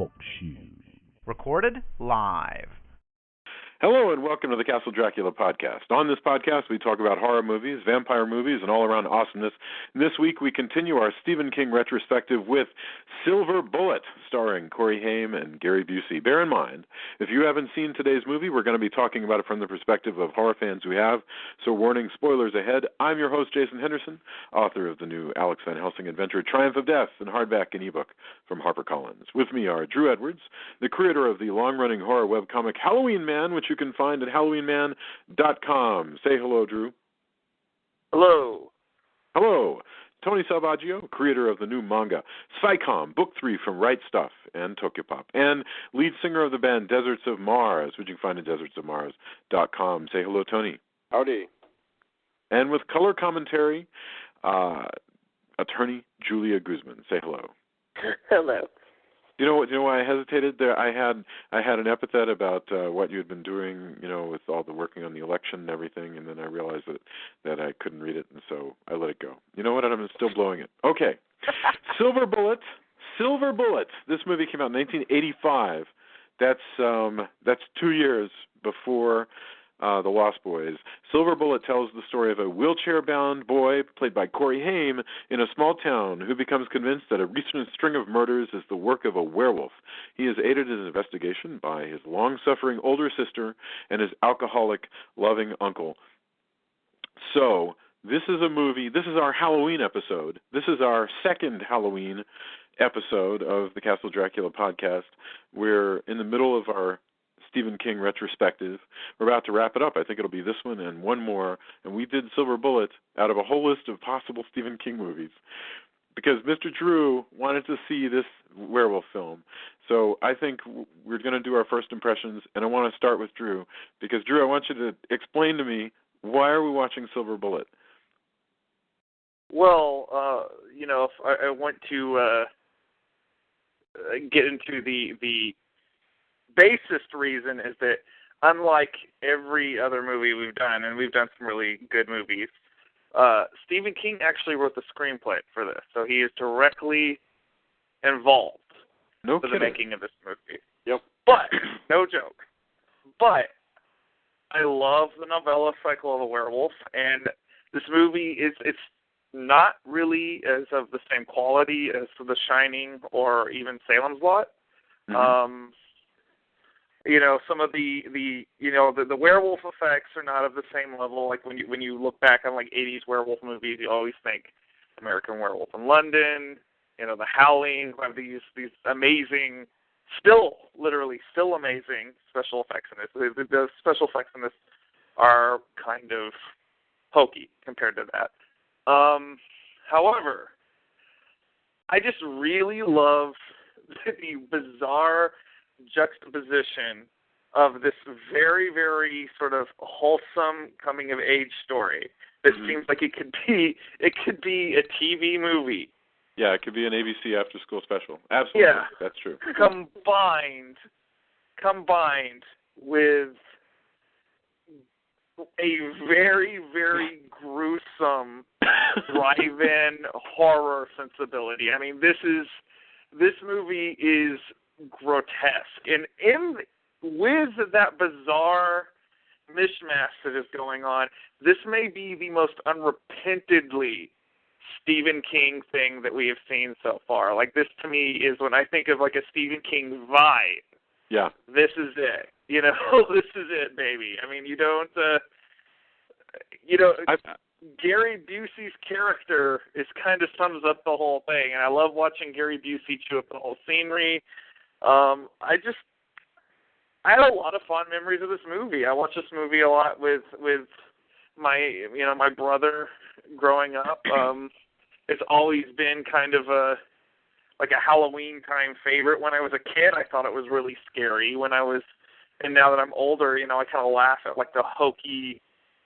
Talk Shoes. Recorded live. Hello and welcome to the Castle Dracula podcast. On this podcast, we talk about horror movies, vampire movies, and all-around awesomeness. And this week, we continue our Stephen King retrospective with Silver Bullet, starring Corey Haim and Gary Busey. Bear in mind, if you haven't seen today's movie, we're going to be talking about it from the perspective of horror fans we have. So warning, spoilers ahead. I'm your host, Jason Henderson, author of the new Alex Van Helsing adventure, Triumph of Death, in hardback and ebook from HarperCollins. With me are Drew Edwards, the creator of the long-running horror webcomic Halloween Man, which you can find at HalloweenMan.com. Say hello, Drew. Hello. Hello. Tony Salvaggio, creator of the new manga Psycom, Book 3 from Right Stuff and Tokyopop, and lead singer of the band Deserts of Mars, which you can find at desertsofmars.com. Say hello, Tony. Howdy. And with color commentary, attorney Julia Guzman. Say hello. Hello. You know why I hesitated there? I had an epithet about what you had been doing, with all the working on the election and everything, and then I realized that I couldn't read it, and so I let it go. You know what? I'm still blowing it. Okay. Silver Bullet. This movie came out in 1985. That's 2 years before The Lost Boys. Silver Bullet tells the story of a wheelchair-bound boy, played by Corey Haim, in a small town who becomes convinced that a recent string of murders is the work of a werewolf. He is aided in his investigation by his long-suffering older sister and his alcoholic, loving uncle. So, this is a movie, this is our Halloween episode. This is our second Halloween episode of the Castle Dracula podcast. We're in the middle of our Stephen King retrospective. We're about to wrap it up. I think it'll be this one and one more. And we did Silver Bullet out of a whole list of possible Stephen King movies because Mr. Drew wanted to see this werewolf film. So I think we're going to do our first impressions, and I want to start with Drew because, Drew, I want you to explain to me, why are we watching Silver Bullet? Well, if I want to get into the basest reason is that unlike every other movie we've done, and we've done some really good movies, Stephen King actually wrote the screenplay for this, so he is directly involved in the making of this movie. Yep. But, no joke, but I love the novella cycle of a werewolf, and this movie it's not really as of the same quality as The Shining or even Salem's Lot. Mm-hmm. Some of the werewolf effects are not of the same level. Like when you look back on like 80s werewolf movies, you always think American Werewolf in London, The Howling, who have these amazing, literally still amazing special effects in this. The special effects in this are kind of hokey compared to that. However, I just really love the bizarre juxtaposition of this very, very sort of wholesome coming-of-age story that seems like it could be a TV movie. Yeah, it could be an ABC after-school special. Absolutely, yeah. That's true. Combined with a very, very gruesome drive-in horror sensibility. I mean, this movie is grotesque, and with that bizarre mishmash that is going on, this may be the most unrepentantly Stephen King thing that we have seen so far. Like, this to me is when I think of like a Stephen King vibe. Yeah, this is it. This is it, baby. I mean, Gary Busey's character kind of sums up the whole thing, and I love watching Gary Busey chew up the whole scenery. I had a lot of fond memories of this movie. I watched this movie a lot with my brother growing up. It's always been kind of a Halloween time favorite. When I was a kid, I thought it was really scary. And now that I'm older, I kind of laugh at like the hokey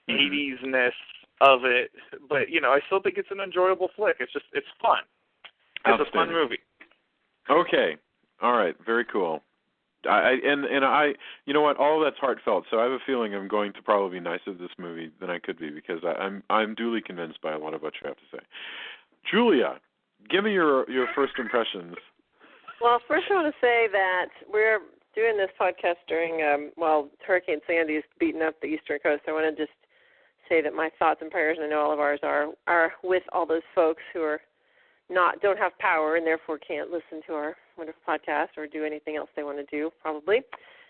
80s-ness of it. But I still think it's an enjoyable flick. It's fun. It's a fun movie. Okay. All right. Very cool. You know what? All that's heartfelt. So I have a feeling I'm going to probably be nicer to this movie than I could be because I'm duly convinced by a lot of what you have to say. Julia, give me your first impressions. Well, first I want to say that we're doing this podcast during, Hurricane Sandy's beating up the eastern coast. I want to just say that my thoughts and prayers, and I know all of ours are with all those folks who are don't have power and therefore can't listen to our wonderful podcast or do anything else they want to do, probably,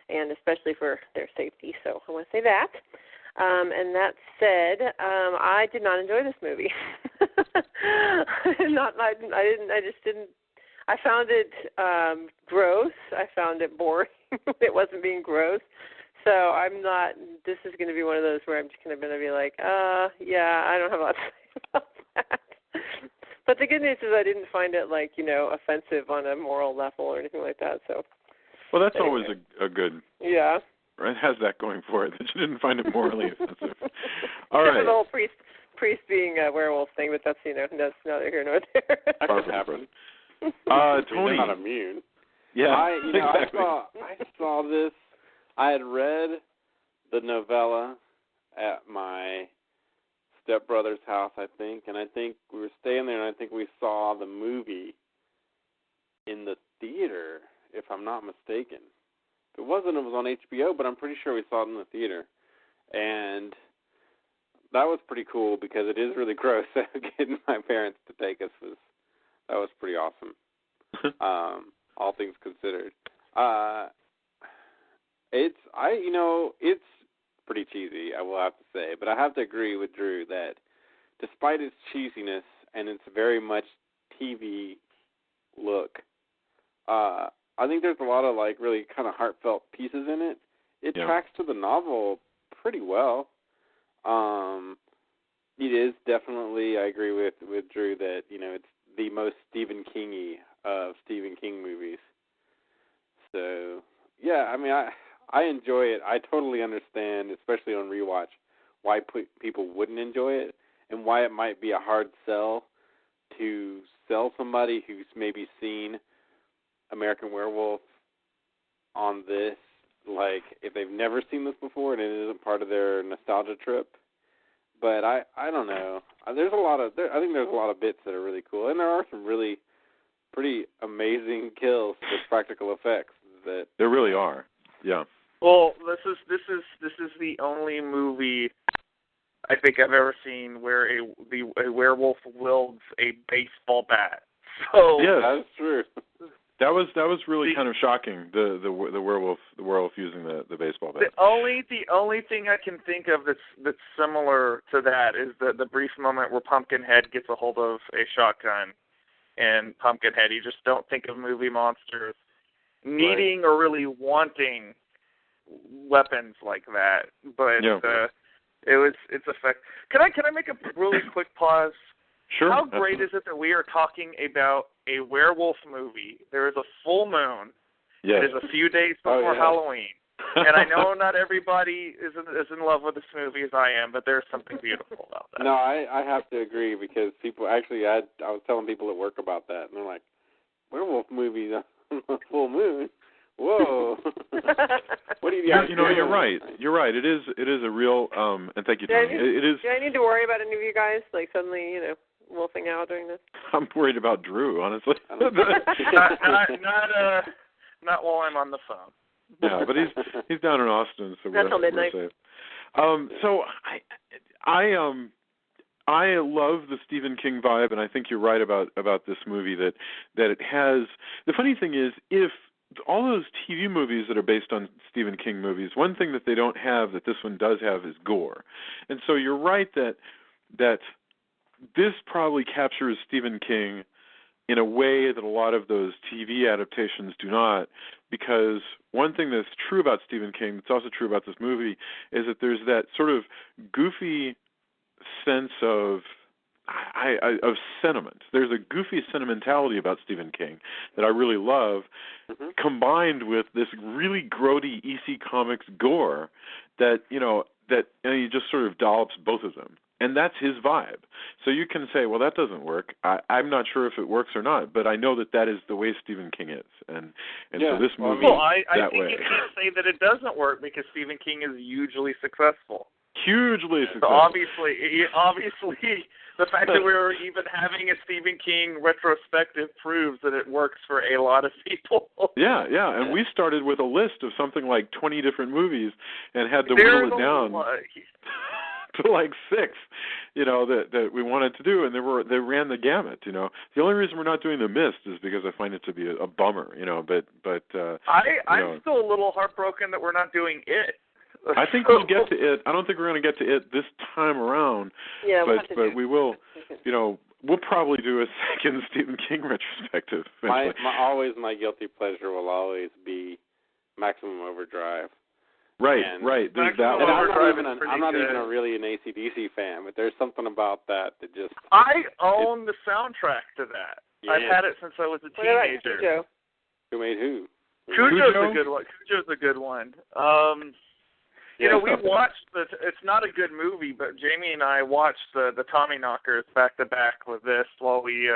and especially for their safety. So I want to say that. And that said, I did not enjoy this movie. I found it gross. I found it boring. It wasn't being gross. So this is going to be one of those where I'm just going to be like, yeah, I don't have a lot to say about that. But the good news is I didn't find it, offensive on a moral level or anything like that. So. Well, that's always a good. Yeah. It has that going for it, that you didn't find it morally offensive. All right. right. The whole priest being a werewolf thing, but that's, that's neither here nor there. That could happen. Tony. They're not immune. Yeah, exactly. I saw this. I had read the novella at my stepbrother's house, I think, and I think we were staying there, and I think we saw the movie in the theater, if I'm not mistaken. If it wasn't, it was on HBO, but I'm pretty sure we saw it in the theater. And that was pretty cool because it is really gross. Getting my parents to take us was pretty awesome. All things considered. It's pretty cheesy, I will have to say, but I have to agree with Drew that despite its cheesiness and its very much TV look, I think there's a lot of really kind of heartfelt pieces in it. It tracks to the novel pretty well. It is definitely, I agree with Drew that it's the most Stephen King-y of Stephen King movies. So yeah, I mean I enjoy it. I totally understand, especially on rewatch, why people wouldn't enjoy it and why it might be a hard sell to sell somebody who's maybe seen American Werewolf on this, if they've never seen this before and it isn't part of their nostalgia trip. But I don't know. I think there's a lot of bits that are really cool, and there are some really pretty amazing kills with practical effects. That there really are. Yeah. Well, this is the only movie I think I've ever seen where a werewolf wields a baseball bat. So yeah, that's true. That was really kind of shocking. The werewolf using the baseball bat. The only thing I can think of that's similar to that is the brief moment where Pumpkinhead gets a hold of a shotgun, and Pumpkinhead. You just don't think of movie monsters needing or really wanting weapons like that, but it's effect. Can I make a really quick pause? Sure. How great is it that we are talking about a werewolf movie? There is a full moon. Yes. It is a few days before Halloween, and I know not everybody is in love with this movie as I am, but there's something beautiful about that. No, I have to agree because people actually I was telling people at work about that, and they're like, werewolf movies on a full moon. Whoa! What do you guys? You're right. You're right. It is a real. And thank you, Tony. It is. Do I need to worry about any of you guys suddenly wolfing out during this? I'm worried about Drew, honestly. Not while I'm on the phone. Yeah, but he's down in Austin, so not till midnight. We're safe. So I love the Stephen King vibe, and I think you're right about this movie that it has. The funny thing is, if all those TV movies that are based on Stephen King movies, one thing that they don't have that this one does have is gore. And so you're right that this probably captures Stephen King in a way that a lot of those TV adaptations do not, because one thing that's true about Stephen King, that's also true about this movie, is that there's that sort of goofy sense of sentiment. There's a goofy sentimentality about Stephen King that I really love, combined with this really grody EC Comics gore that he just sort of dollops both of them. And that's his vibe. So you can say, well, that doesn't work. I'm not sure if it works or not, but I know that is the way Stephen King is. And so this movie I that think way. you can't say that it doesn't work because Stephen King is hugely successful. Hugely So successful. obviously, the fact that we're even having a Stephen King retrospective proves that it works for a lot of people. Yeah, and we started with a list of something like 20 different movies and had to whittle it down to like 6, that we wanted to do, and they ran the gamut. The only reason we're not doing The Mist is because I find it to be a bummer. But I'm still a little heartbroken that we're not doing it. I think we'll get to it. I don't think we're going to get to it this time around. Yeah, but we will. We'll probably do a second Stephen King retrospective. My guilty pleasure will always be Maximum Overdrive. Right. There's that one. I'm not even really an AC/DC fan, but there's something about that just. I own the soundtrack to that. Yeah. I've had it since I was a teenager. Who made who? Cujo's a good one. Cujo's a good one. We watched it's not a good movie, but Jamie and I watched the Tommyknockers back to back with this while we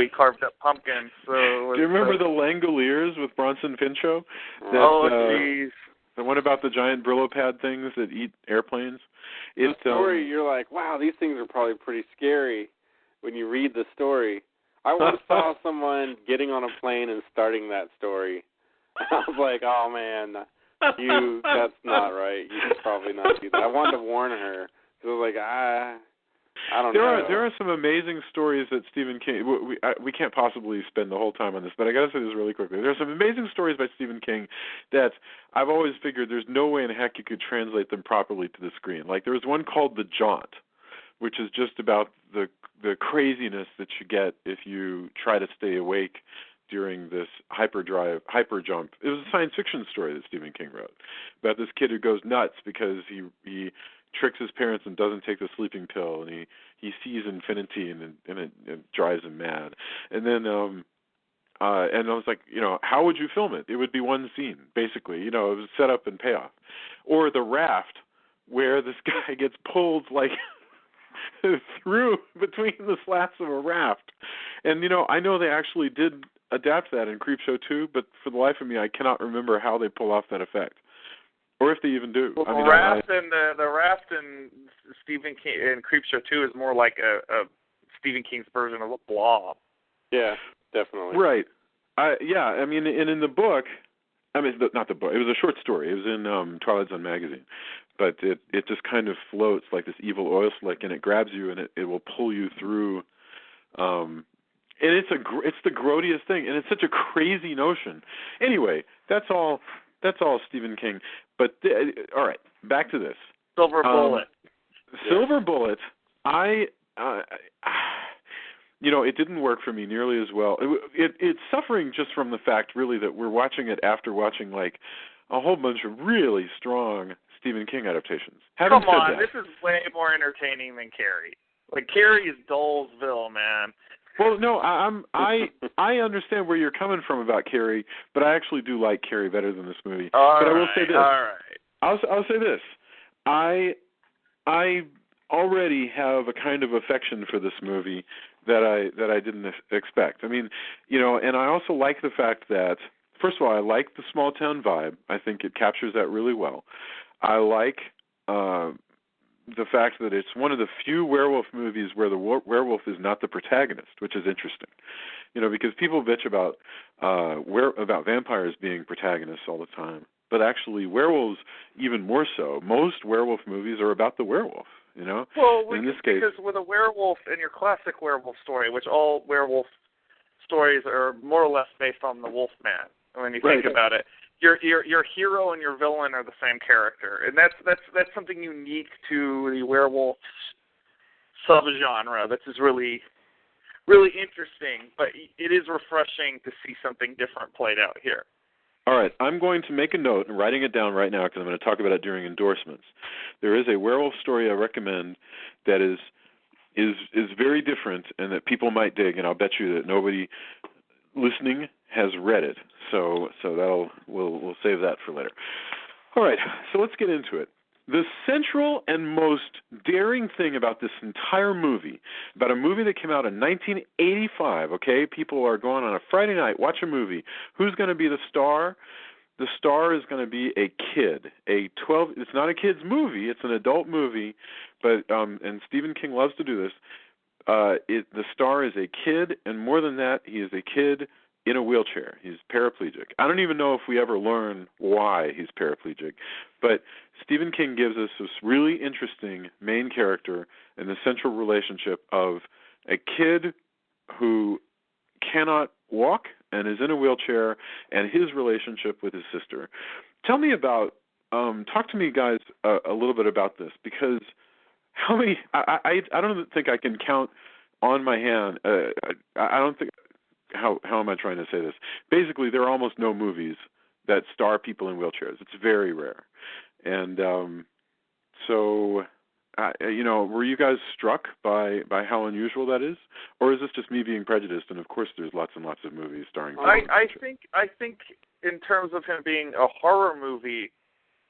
carved up pumpkins. So do you remember the Langoliers with Bronson Pinchot? Jeez. The one about the giant Brillo pad things that eat airplanes. The story, you're like, wow, these things are probably pretty scary when you read the story. I once saw someone getting on a plane and starting that story. I was like, oh man. That's not right. You should probably not do that. I wanted to warn her. Because I was like, I don't know. There are some amazing stories that Stephen King. We can't possibly spend the whole time on this, but I got to say this really quickly. There are some amazing stories by Stephen King that I've always figured there's no way in heck you could translate them properly to the screen. Like there was one called The Jaunt, which is just about the craziness that you get if you try to stay awake during this hyper jump. It was a science fiction story that Stephen King wrote about this kid who goes nuts because he tricks his parents and doesn't take the sleeping pill, and he sees infinity and it drives him mad. And then and I was like, how would you film it? It would be one scene, basically. It was set up and payoff. Or The Raft, where this guy gets pulled like through between the slats of a raft. And I know they actually did adapt that in Creepshow 2, but for the life of me, I cannot remember how they pull off that effect, or if they even do. Well, the raft in Stephen King in Creepshow 2 is more like a Stephen King's version of a Blob. Yeah, definitely. Right. And in the book, not the book. It was a short story. It was in Twilight Zone magazine, but it just kind of floats like this evil oil slick, and it grabs you and it will pull you through. And it's the grodiest thing, and it's such a crazy notion. Anyway, that's all Stephen King. But all right, back to this. Silver Bullet. Silver Bullet. It didn't work for me nearly as well. It's suffering just from the fact, really, that we're watching it after watching like a whole bunch of really strong Stephen King adaptations. Come on, this is way more entertaining than Carrie. Like Carrie is Dolesville, man. Well, no, I understand where you're coming from about Carrie, but I actually do like Carrie better than this movie. I will say this. All right. I'll say this. I already have a kind of affection for this movie that I didn't expect. And I also like the fact that, first of all, I like the small town vibe. I think it captures that really well. I like the fact that it's one of the few werewolf movies where the werewolf is not the protagonist, which is interesting. Because people bitch about vampires being protagonists all the time, but actually werewolves even more so. Most werewolf movies are about the werewolf. Well, in this case, because with a werewolf in your classic werewolf story, which all werewolf stories are more or less based on the Wolfman. When you think about it. Your hero and your villain are the same character, and that's something unique to the werewolf subgenre. That is really, really interesting. But it is refreshing to see something different played out here. All right, I'm going to make a note and writing it down right now because I'm going to talk about it during endorsements. There is a werewolf story I recommend that is very different and that people might dig, and I'll bet you that nobody listening has read it. So we'll save that for later. All right, so let's get into it. The central and most daring thing about this entire movie, about a movie that came out in 1985, okay? People are going on a Friday night, watch a movie. Who's going to be the star? the star is going to be a kid, it's not a kid's movie, it's an adult movie, but and Stephen King loves to do this. The star is a kid, and more than that, he is a kid in a wheelchair. He's paraplegic. I don't even know if we ever learn why he's paraplegic, but Stephen King gives us this really interesting main character and the central relationship of a kid who cannot walk and is in a wheelchair, and his relationship with his sister. Tell me about, talk to me guys a little bit about this, because how many, I don't think I can count on my hand, I don't think, how am I trying to say this? Basically, there are almost no movies that star people in wheelchairs. It's very rare. And so, were you guys struck by how unusual that is? Or is this just me being prejudiced? And of course there's lots and lots of movies starring people in wheelchairs. I think in terms of him being a horror movie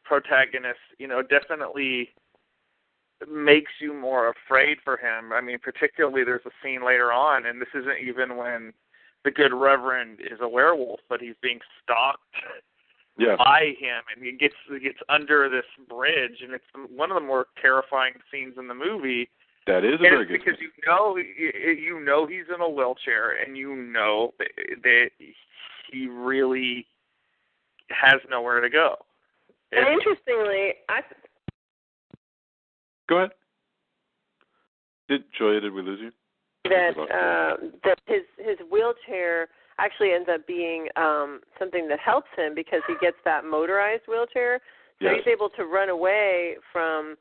protagonist, definitely makes you more afraid for him. I mean, particularly there's a scene later on, and this isn't even when the good Reverend is a werewolf, but he's being stalked by him, and he gets upper this bridge, and it's one of the more terrifying scenes in the movie. That is a very good because you know he's in a wheelchair, and you know that he really has nowhere to go. And interestingly, Go ahead. Julia, did we lose you? That his wheelchair actually ends up being something that helps him, because he gets that motorized wheelchair, so he's able to run away from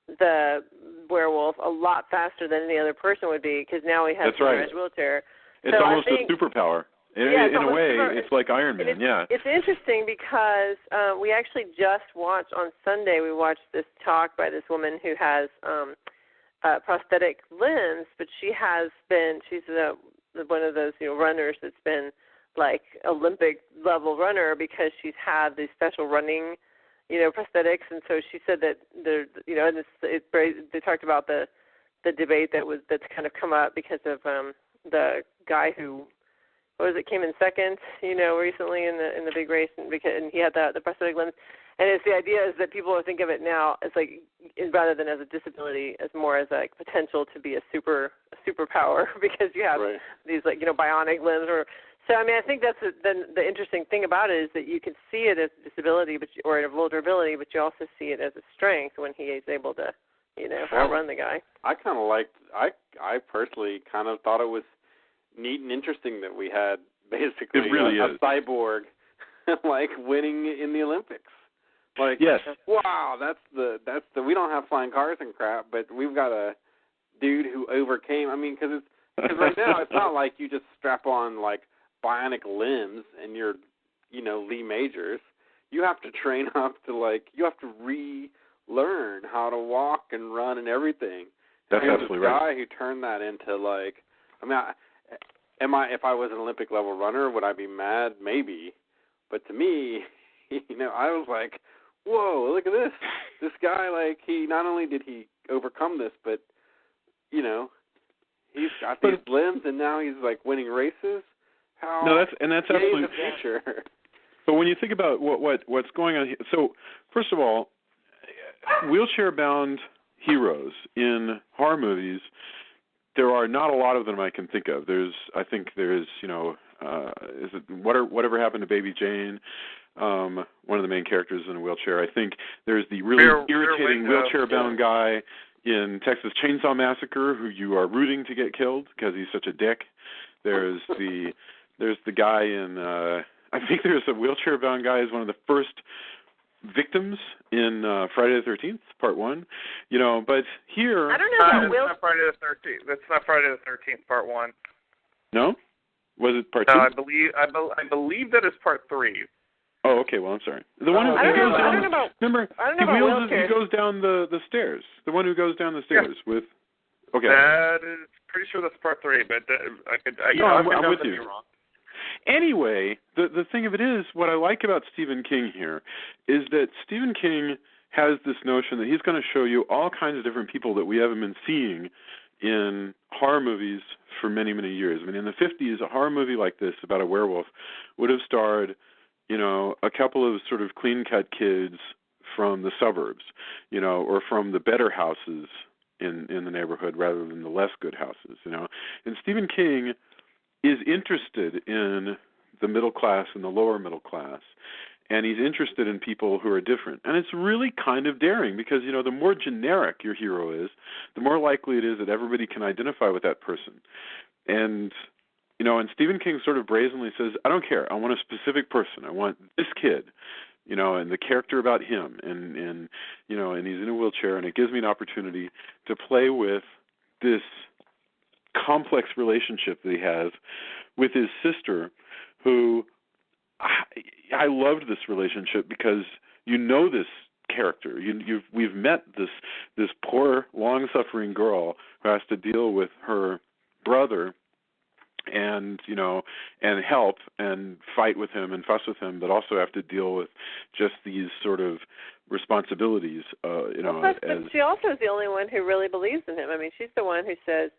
the werewolf a lot faster than any other person would be, because now he has a motorized wheelchair. It's so almost a superpower. In a way, it's like Iron Man, It's interesting because we actually just watched, on Sunday, we watched this talk by this woman who has prosthetic limbs, but she's one of those runners that's been like Olympic level runner, because she's had these special running prosthetics. And so she said that they talked about the debate that's kind of come up because of the guy who came in second recently in the big race, and he had the prosthetic limbs. And it's the idea is that people think of it now as like, rather than as a disability, as more as like potential to be a superpower, because you have these bionic limbs. So I mean, I think that's the interesting thing about it, is that you can see it as a disability, or a vulnerability, but you also see it as a strength when he is able to outrun the guy. I kind of liked. I personally kind of thought it was neat and interesting that we had basically a cyborg like winning in the Olympics. Like, wow, that's the we don't have flying cars and crap, but we've got a dude who overcame. I mean, because right now it's not like you just strap on like bionic limbs and you're Lee Majors. You have to train up to you have to relearn how to walk and run and everything. That's absolutely right. The guy who turned that into if I was an Olympic level runner, would I be mad? Maybe, but to me, I was like, whoa, look at this. This guy, he not only did he overcome this, but, he's got these limbs, and now he's, winning races. That's absolutely the future. But when you think about what's going on here, so, first of all, wheelchair-bound heroes in horror movies, there are not a lot of them I can think of. I think there's, is it Whatever Happened to Baby Jane? One of the main characters in a wheelchair. I think there's the really irritating wheelchair-bound guy in Texas Chainsaw Massacre who you are rooting to get killed because he's such a dick. There's the guy in I think there's a wheelchair-bound guy who's one of the first victims in Friday the 13th, Part 1. But here I don't know that's not Friday the 13th. That's not Friday the 13th, Part 1. No? Was it Part 2? No, I believe that is Part 3. Oh, okay. Well, I'm sorry. The one who goes down. Remember, he goes down the stairs. The one who goes down the stairs with. Okay. That is pretty sure that's Part 3, but I'm with you. Wrong. Anyway, the thing of it is, what I like about Stephen King here is that Stephen King has this notion that he's going to show you all kinds of different people that we haven't been seeing in horror movies for many, many years. I mean, in the 50s, a horror movie like this about a werewolf would have starred a couple of sort of clean-cut kids from the suburbs, or from the better houses in the neighborhood rather than the less good houses, And Stephen King is interested in the middle class and the lower middle class, and he's interested in people who are different. And it's really kind of daring because, the more generic your hero is, the more likely it is that everybody can identify with that person. And, and Stephen King sort of brazenly says, I don't care. I want a specific person. I want this kid, and the character about him. And he's in a wheelchair, and it gives me an opportunity to play with this complex relationship that he has with his sister, who I loved this relationship because this character. We've met this poor, long-suffering girl who has to deal with her brother and help and fight with him and fuss with him, but also have to deal with just these sort of responsibilities. She also is the only one who really believes in him. I mean, she's the one who says,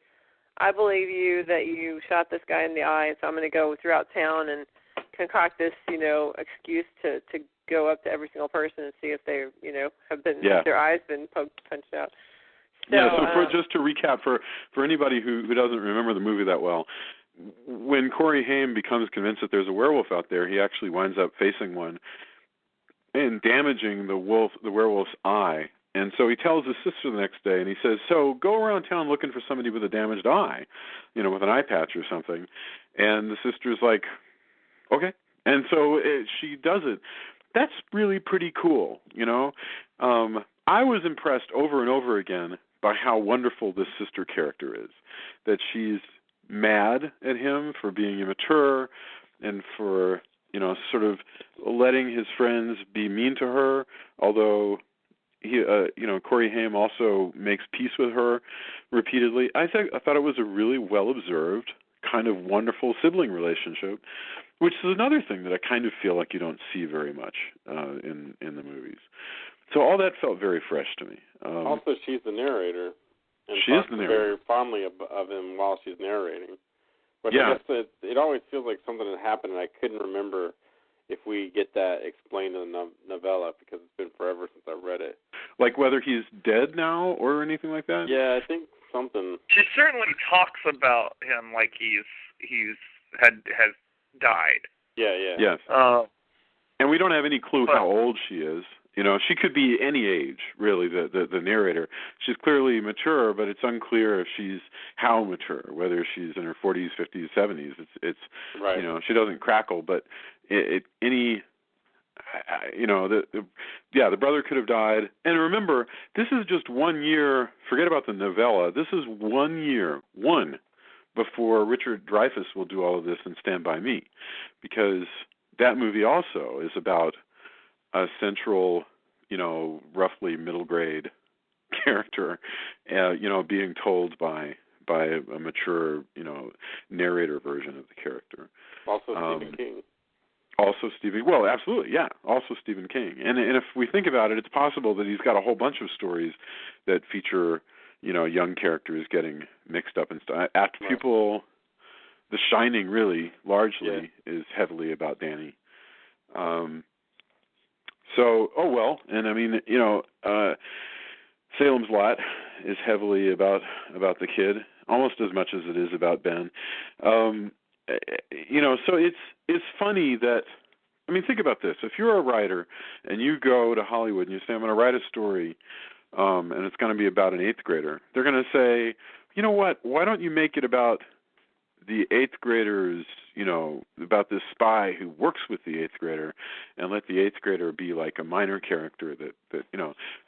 I believe you that you shot this guy in the eye, so I'm going to go throughout town and concoct this, excuse to go up to every single person and see if they, have been their eyes been punched out. So, just to recap for anybody who doesn't remember the movie that well, when Corey Haim becomes convinced that there's a werewolf out there, he actually winds up facing one and damaging the werewolf's eye. And so he tells his sister the next day, and he says, so go around town looking for somebody with a damaged eye, with an eye patch or something. And the sister's like, okay. And so she does it. That's really pretty cool, I was impressed over and over again by how wonderful this sister character is, that she's mad at him for being immature and for, sort of letting his friends be mean to her, although he, Corey Haim also makes peace with her repeatedly. I thought it was a really well-observed, kind of wonderful sibling relationship, which is another thing that I kind of feel like you don't see very much in the movies. So all that felt very fresh to me. Also, she's the narrator. And she is the narrator. Very fondly of him while she's narrating. But I guess it always feels like something that happened, and I couldn't remember if we get that explained in the novella because it's been forever since I read it. Like whether he's dead now or anything like that? Yeah, I think something. She certainly talks about him like has died. Yeah. Yes. And we don't have any clue how old she is. She could be any age, really, the narrator. She's clearly mature, but it's unclear if she's how mature, whether she's in her 40s, 50s, 70s. It's right. She doesn't crackle, but the brother could have died. And remember, this is just 1 year, forget about the novella, this is 1 year, before Richard Dreyfuss will do all of this in Stand By Me, because that movie also is about a central, roughly middle grade character, being told by a mature, narrator version of the character. Also Stephen King. Also well, absolutely, yeah. Also Stephen King. And if we think about it, it's possible that he's got a whole bunch of stories that feature, young characters getting mixed up and stuff. The Shining really, largely, is heavily about Danny. And I mean, Salem's Lot is heavily about the kid, almost as much as it is about Ben. So it's funny that, I mean, think about this. If you're a writer and you go to Hollywood and you say, I'm going to write a story, and it's going to be about an 8th grader, they're going to say, you know what, why don't you make it about the 8th graders, about this spy who works with the 8th grader, and let the 8th grader be like a minor character that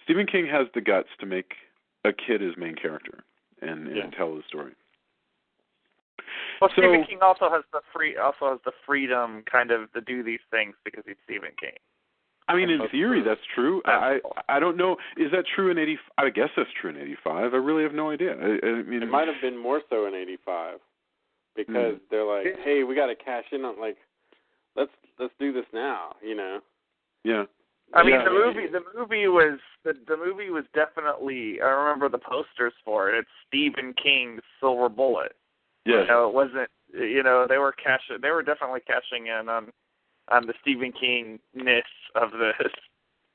Stephen King has the guts to make a kid his main character and tell the story. Well, Stephen King also has the freedom kind of to do these things because he's Stephen King. I mean, in theory, that's true. I don't know. Is that true in 85? I guess that's true in 85. I really have no idea. I mean, it might have been more so in 85. Because they're like, hey, we got to cash in on, like, let's do this now, Yeah. I mean, the movie was definitely. I remember the posters for it. It's Stephen King's Silver Bullet. Yes. It wasn't. They were definitely cashing in on the Stephen King-ness of this.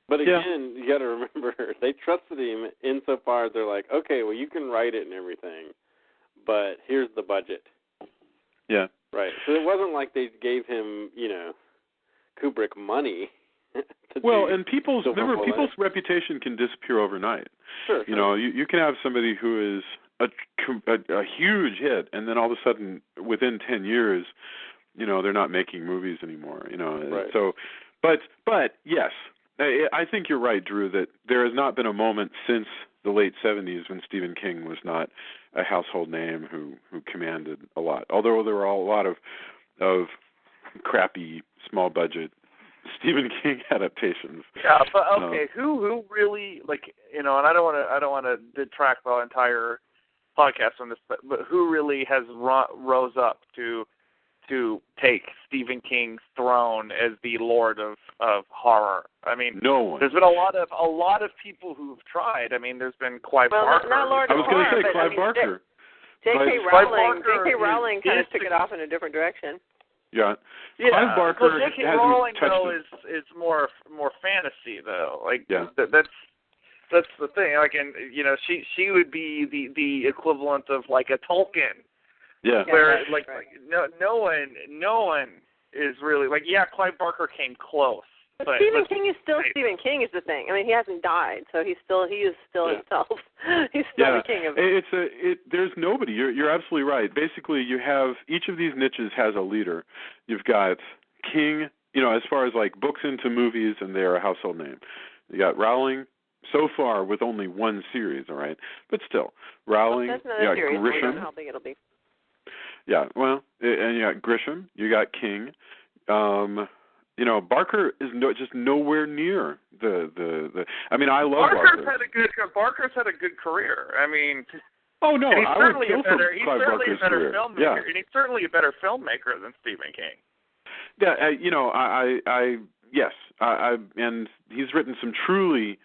But again, you got to remember, they trusted him insofar as they're like, okay, well, you can write it and everything, but here's the budget. Yeah. Right. So it wasn't like they gave him, Kubrick money. And people's reputation can disappear overnight. Sure. You can have somebody who is a huge hit, and then all of a sudden, within 10 years, they're not making movies anymore. Right. So, but yes, I think you're right, Drew, that there has not been a moment since the late 70s when Stephen King was not a household name who commanded a lot. Although there were a lot of crappy, small budget Stephen King adaptations. Yeah, but okay, who really and I don't want to detract the entire podcast on this, but who really has rose up to take Stephen King's throne as the Lord of horror? I mean, no one. There's been a lot of people who've tried. I mean, there's been Clive Barker. Not Lord of I was going to horror, say Clive Barker. J.K. Rowling kind of took it off in a different direction. Yeah. Clive Barker. Well, J.K. Rowling though is more fantasy though. That's the thing. And she would be the equivalent of like a Tolkien. Yeah. Where no one is really Clive Barker came close. But Stephen King is still Stephen King is the thing. I mean, he hasn't died, so he is still himself. He's still the king of it. There's nobody. You're absolutely right. Basically, you have each of these niches has a leader. You've got King, as far as like books into movies, and they're a household name. You got Rowling. So far, with only one series, all right, but still, Rowling. That's another series. Grisham. We don't know how big it'll be. Yeah, well, and you got Grisham. You got King. Barker is just nowhere near the. I mean, I love Barker. Barker's had a good career. I mean. Oh no, he's certainly a better filmmaker. Yeah. And he's certainly a better filmmaker than Stephen King. Yeah, yes, and he's written some truly.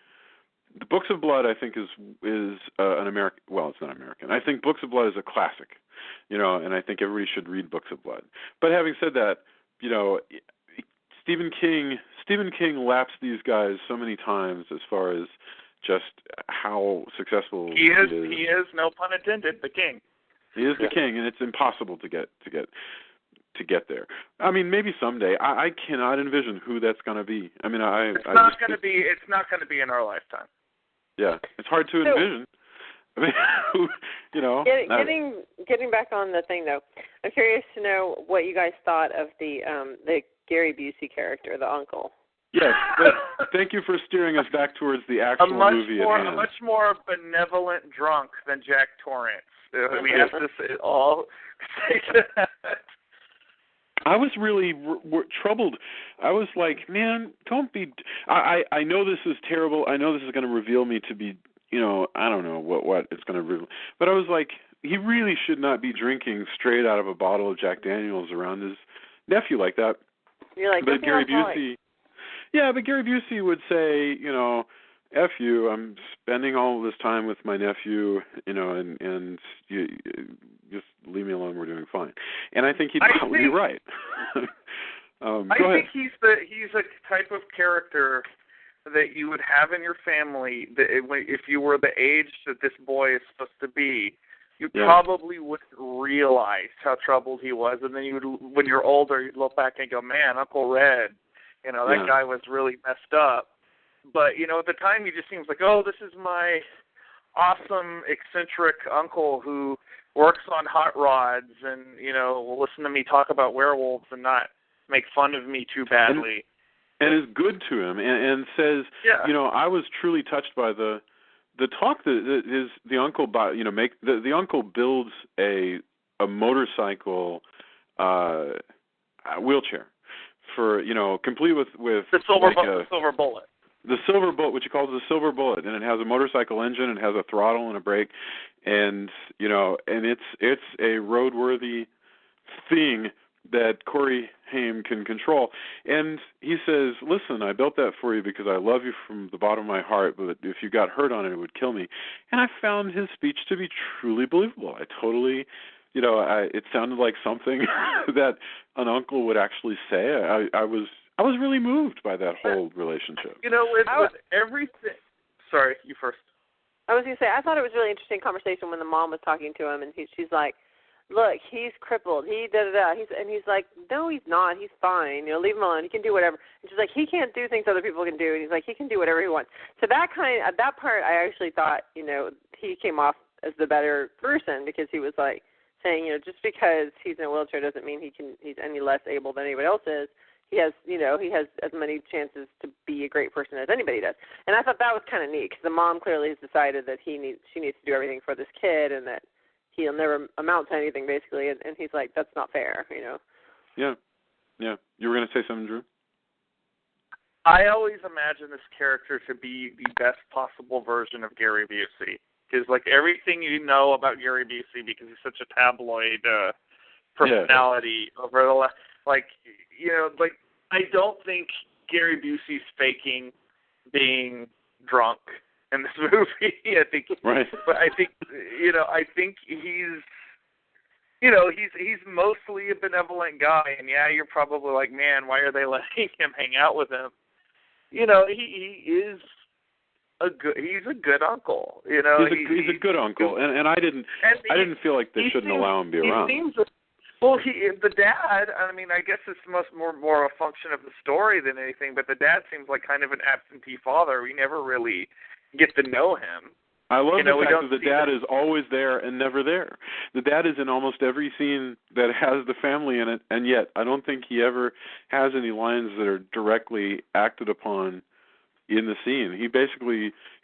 The Books of Blood, I think, is an American. Well, it's not American. I think Books of Blood is a classic, and I think everybody should read Books of Blood. But having said that, Stephen King laps these guys so many times as far as just how successful he is. He is, no pun intended, the king. He is the king, and it's impossible to get there. I mean, maybe someday. I cannot envision who that's going to be. I mean, it's not going to be in our lifetime. Yeah, it's hard to envision. I mean, Getting back on the thing though, I'm curious to know what you guys thought of the Gary Busey character, the uncle. Yes, but thank you for steering us back towards the actual movie at hand. A much more benevolent drunk than Jack Torrance. We have to all say that. I was really troubled. I was like, man, don't be. I know this is terrible. I know this is going to reveal me to be, I don't know what it's going to reveal. But I was like, he really should not be drinking straight out of a bottle of Jack Daniels around his nephew like that. You're like, but Gary Busey. Yeah, but Gary Busey would say, F you, I'm spending all of this time with my nephew, and you just leave me alone, we're doing fine. And I think he'd probably be right. I think he's a type of character that you would have in your family that if you were the age that this boy is supposed to be, you probably wouldn't realize how troubled he was, and then when you're older, you'd look back and go, man, Uncle Red, that guy was really messed up. But, at the time, he just seems like, oh, this is my awesome, eccentric uncle who works on hot rods and, will listen to me talk about werewolves and not make fun of me too badly. And is good to him and says, I was truly touched by the talk that is the uncle, the uncle builds a motorcycle wheelchair for, complete with the silver bullet. The silver bullet, which he calls the silver bullet, and it has a motorcycle engine, and has a throttle and a brake, and and it's a roadworthy thing that Corey Haim can control. And he says, listen, I built that for you because I love you from the bottom of my heart, but if you got hurt on it, it would kill me. And I found his speech to be truly believable. I totally it sounded like something that an uncle would actually say. I was really moved by that whole relationship. With everything. Sorry, you first. I was going to say, I thought it was a really interesting conversation when the mom was talking to him, and she's like, look, he's crippled. He da-da-da. He's like, no, he's not. He's fine. Leave him alone. He can do whatever. And she's like, he can't do things other people can do. And he's like, he can do whatever he wants. So that part, I actually thought, he came off as the better person, because he was like saying, just because he's in a wheelchair doesn't mean he's any less able than anybody else is. He has as many chances to be a great person as anybody does. And I thought that was kind of neat, because the mom clearly has decided that she needs to do everything for this kid, and that he'll never amount to anything, basically. And he's like, that's not fair, Yeah. You were going to say something, Drew? I always imagine this character to be the best possible version of Gary Busey. Because, everything you know about Gary Busey, because he's such a tabloid personality over the I don't think Gary Busey's faking being drunk in this movie. I think, right. But I think he's mostly a benevolent guy, and you're probably like, man, why are they letting him hang out with him? He is he's a good uncle. He's a good uncle, and I didn't feel like they shouldn't allow him to be around. The dad, I guess it's more a function of the story than anything, but the dad seems like kind of an absentee father. We never really get to know him. I love the fact that the dad is always there and never there. The dad is in almost every scene that has the family in it, and yet I don't think he ever has any lines that are directly acted upon in the scene.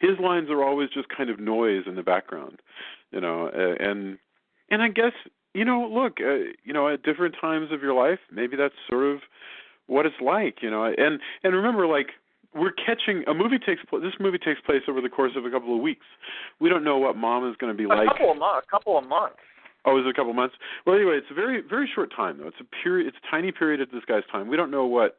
His lines are always just kind of noise in the background, and I guess, look, at different times of your life, maybe that's sort of what it's like, and remember, we're catching this movie takes place over the course of a couple of weeks. We don't know what Mom is going to be like. A couple of months. Oh, is it a couple of months? Well, anyway, it's a very, very short time, though. It's a tiny period of this guy's time. We don't know what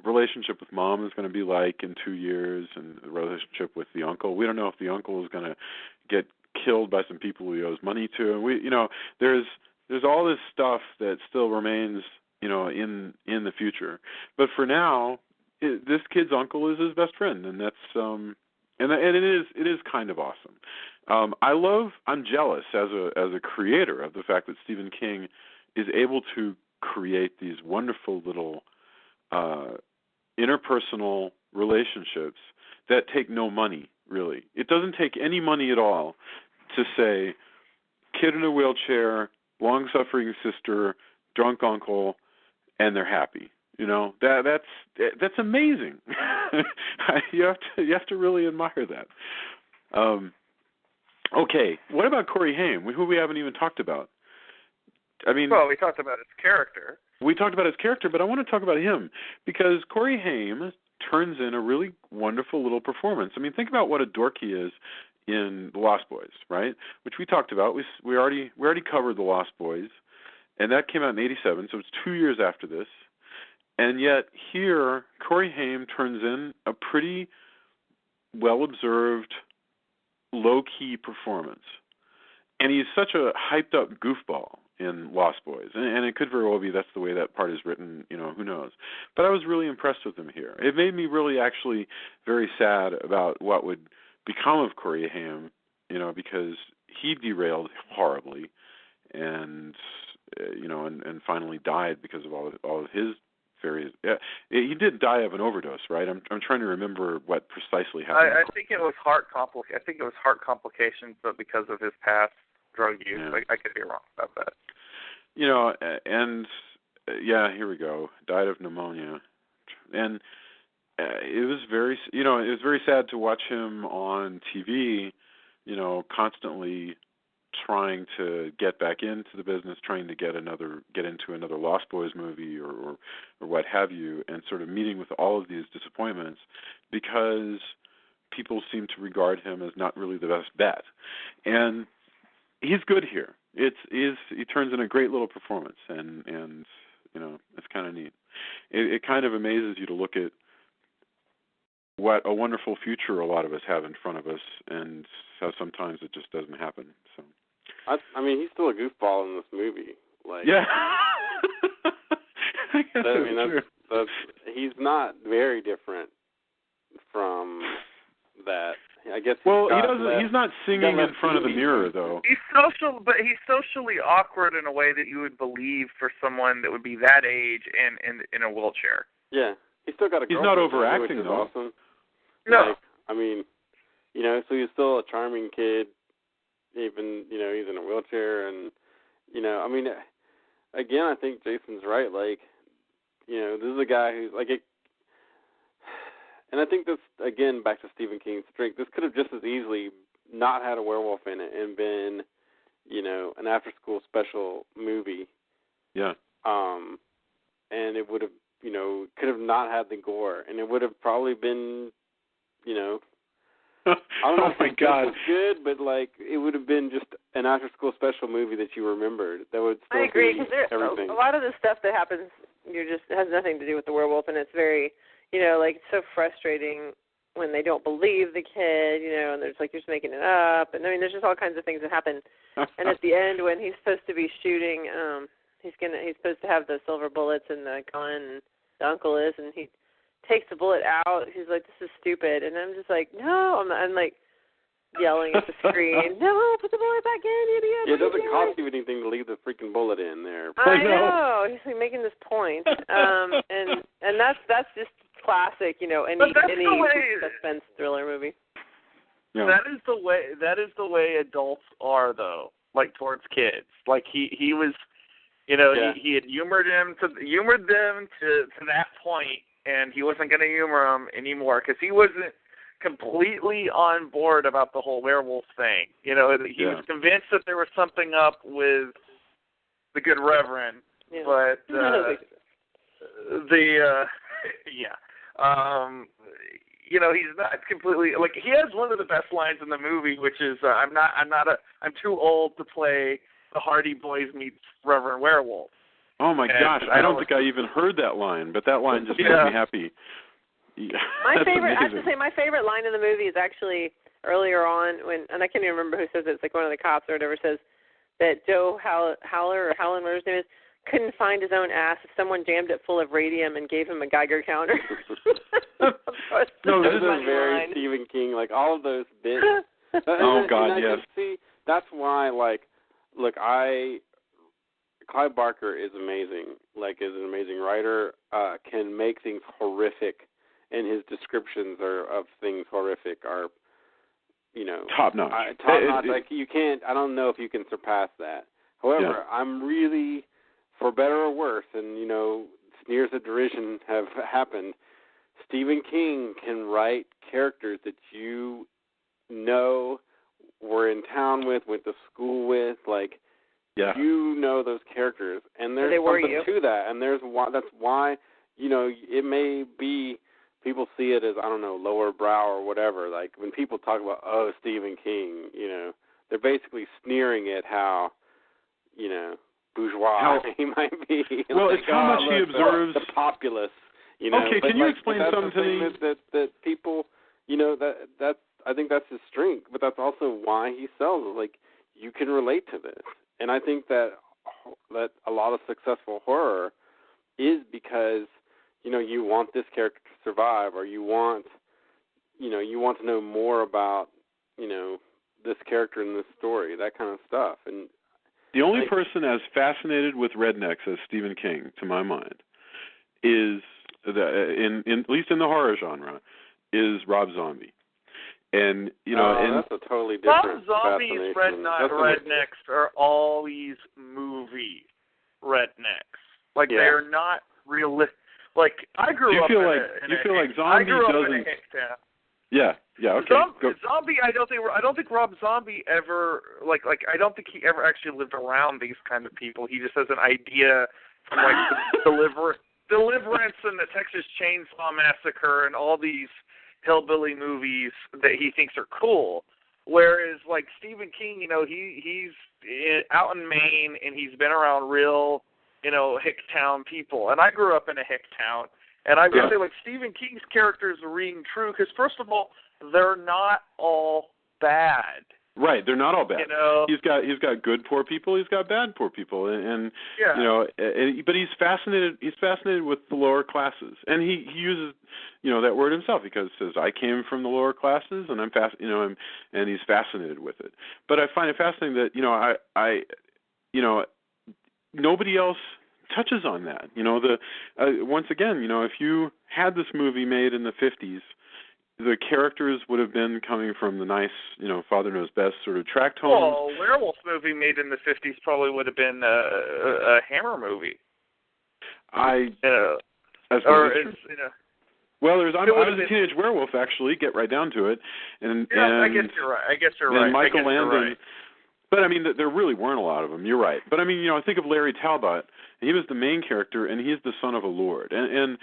relationship with Mom is going to be like in 2 years, and the relationship with the uncle. We don't know if the uncle is going to get killed by some people he owes money to. And there's all this stuff that still remains, in the future. But for now, this kid's uncle is his best friend, and that's and it is kind of awesome. I'm jealous as a creator of the fact that Stephen King is able to create these wonderful little interpersonal relationships that take no money, really. It doesn't take any money at all to say kid in a wheelchair, long-suffering sister, drunk uncle, and they're happy. That's amazing. You have to really admire that. Okay, what about Corey Haim, who we haven't even talked about? We talked about his character. We talked about his character, but I want to talk about him, because Corey Haim turns in a really wonderful little performance. Think about what a dork he is in The Lost Boys, right? Which we talked about. We already covered The Lost Boys, and that came out in '87, so it's 2 years after this. And yet here, Corey Haim turns in a pretty well-observed, low-key performance. And he's such a hyped-up goofball in Lost Boys. And it could very well be that's the way that part is written, who knows. But I was really impressed with him here. It made me really actually very sad about what would become of Corey Haim, because he derailed horribly and, and finally died because of all of his various. He did die of an overdose, right? I'm trying to remember what precisely happened. I think it was heart complications, but because of his past drug use, I could be wrong about that. Here we go. Died of pneumonia, and it was very sad to watch him on TV, constantly trying to get back into the business, trying to get into another Lost Boys movie or what have you, and sort of meeting with all of these disappointments because people seem to regard him as not really the best bet. And he's good here. He turns in a great little performance, and it's kind of neat. It kind of amazes you to look at what a wonderful future a lot of us have in front of us, and how sometimes it just doesn't happen. So I mean, he's still a goofball in this movie. Like, yeah. that's he's not very different from that. I guess. Well, he doesn't. He's not singing in front of the mirror, though. He's socially awkward in a way that you would believe for someone that would be that age and in a wheelchair. Yeah, he's still got a. He's not overacting, which is though. Awesome. No, like, I mean, so he's still a charming kid, even he's in a wheelchair, and I mean, again, I think Jason's right. Like, this is a guy who's like it. And I think this, again, back to Stephen King's strength, this could have just as easily not had a werewolf in it and been, an after-school special movie. Yeah. And it would have, could have not had the gore. And it would have probably been, I don't know oh, my God. It was good, but, like, it would have been just an after-school special movie that you remembered. That would still I agree, be everything. A lot of the stuff that happens, has nothing to do with the werewolf, and it's very... like, it's so frustrating when they don't believe the kid, and there's like, you're just making it up. And, I mean, there's just all kinds of things that happen. And at the end, when he's supposed to be shooting, he's supposed to have the silver bullets in the gun, and the uncle is, and he takes the bullet out. He's like, this is stupid. And I'm just like, no. I'm like, yelling at the screen, no, put the bullet back in, idiot. Yeah, it doesn't cost you anything to leave the freaking bullet in there. I know. He's like making this point. And that's just classic, any suspense thriller movie. Yeah. That is the way adults are, though, like towards kids. Like he was, he had humored them to that point, and he wasn't going to humor them anymore because he wasn't completely on board about the whole werewolf thing. He was convinced that there was something up with the good Reverend, but he's not completely, like, he has one of the best lines in the movie, which is I'm too old to play the Hardy Boys meets Reverend Werewolf. Oh my gosh, I don't think I even heard that line, but that line just made me happy. Yeah, my favorite, amazing. I have to say, my favorite line in the movie is actually earlier on and I can't even remember who says it. It's like one of the cops or whatever says that Joe Howler, whatever his name is, couldn't find his own ass if someone jammed it full of radium and gave him a Geiger counter. No, this is very line. Stephen King, like all of those bits. Oh God, yes. See, that's why, like, look, Clive Barker is amazing. Like, is an amazing writer. Can make things horrific, and his descriptions of things horrific are, top notch. Top notch. Like, you can't. I don't know if you can surpass that. However, I'm really, for better or worse, and sneers of derision have happened. Stephen King can write characters that were in town with, went to school with, like, those characters, and there's something to that, and that's why, it may be, people see it as, I don't know, lower brow or whatever, like, when people talk about, Stephen King, they're basically sneering at how, bourgeois he might be. Well, it's how much he observes. The populace, Okay, can you explain something to me? That people, that's I think that's his strength, but that's also why he sells it. Like, you can relate to this. And I think that a lot of successful horror is because, you want this character to survive, or you want to know more about, this character in this story, that kind of stuff. And the only person as fascinated with rednecks as Stephen King, to my mind, is at least in the horror genre, is Rob Zombie. And that's a totally different. Rob Zombie's rednecks are always movie rednecks. Like, they're not realistic. Like, I grew up in Zombie doesn't? In a hick town. Yeah. Okay. Zombie, I don't think Rob Zombie ever I don't think he ever actually lived around these kind of people. He just has an idea from, like, Deliverance and the Texas Chainsaw Massacre and all these hillbilly movies that he thinks are cool. Whereas, like, Stephen King, he's out in Maine and he's been around real, hick town people. And I grew up in a hick town. And I would say, like, Stephen King's characters are reading true because, first of all, they're not all bad. Right, they're not all bad. You know, he's got good poor people, he's got bad poor people, and yeah. you know, but he's fascinated with the lower classes, and he uses, you know, that word himself, because he says, I came from the lower classes, and and he's fascinated with it. But I find it fascinating that, you know, I you know, nobody else touches on that. You know, once again, you know, if you had this movie made in the 50s, the characters would have been coming from the nice, you know, Father Knows Best sort of tract homes. Well, a werewolf movie made in the 50s probably would have been a Hammer movie. Well, I was a teenage werewolf, actually. Get right down to it, and I guess you're right. And Michael Landon. Right. But I mean, there really weren't a lot of them. You're right. But I mean, you know, I think of Larry Talbot. He was the main character, and he's the son of a lord. And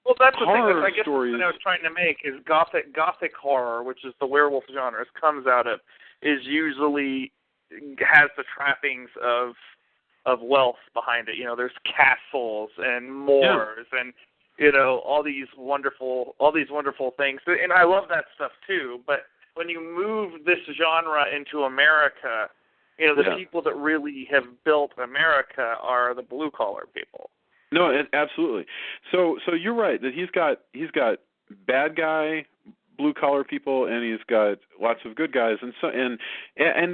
well, that's the thing. I guess stories, what I was trying to make is gothic horror, which is the werewolf genre, comes out of, is usually has the trappings of wealth behind it. You know, there's castles and moors and, you know, all these wonderful things. And I love that stuff too. But when you move this genre into America, you know, the people that really have built America are the blue collar people. No, absolutely. So you're right that he's got bad guy blue collar people, and he's got lots of good guys, and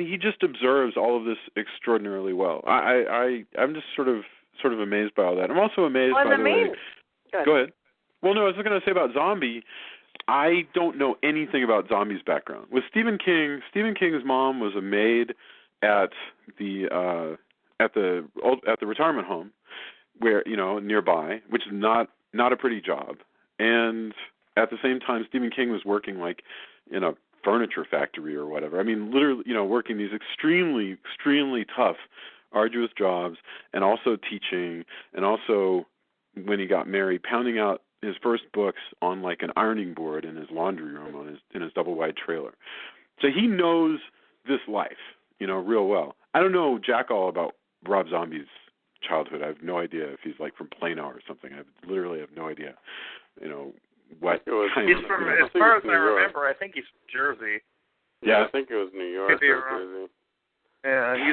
he just observes all of this extraordinarily well. I'm just sort of amazed by all that. I'm also amazed by the way. Go ahead. Well, no, I was going to say about Zombie. I don't know anything about Zombie's background. With Stephen King's mom was a maid at the retirement home, where, you know, nearby, which is not a pretty job. And at the same time, Stephen King was working like in a furniture factory or whatever. I mean, literally, you know, working these extremely, extremely tough, arduous jobs, and also teaching, and also, when he got married, pounding out his first books on like an ironing board in his laundry room in his double wide trailer. So he knows this life, you know, real well. I don't know jack all about Rob Zombie's childhood. I have no idea if he's like from Plano or something. I literally have no idea, you know, what. He's from, as far as I remember, I think he's from Jersey. Yeah, I think it was New York. Jersey. Yeah, he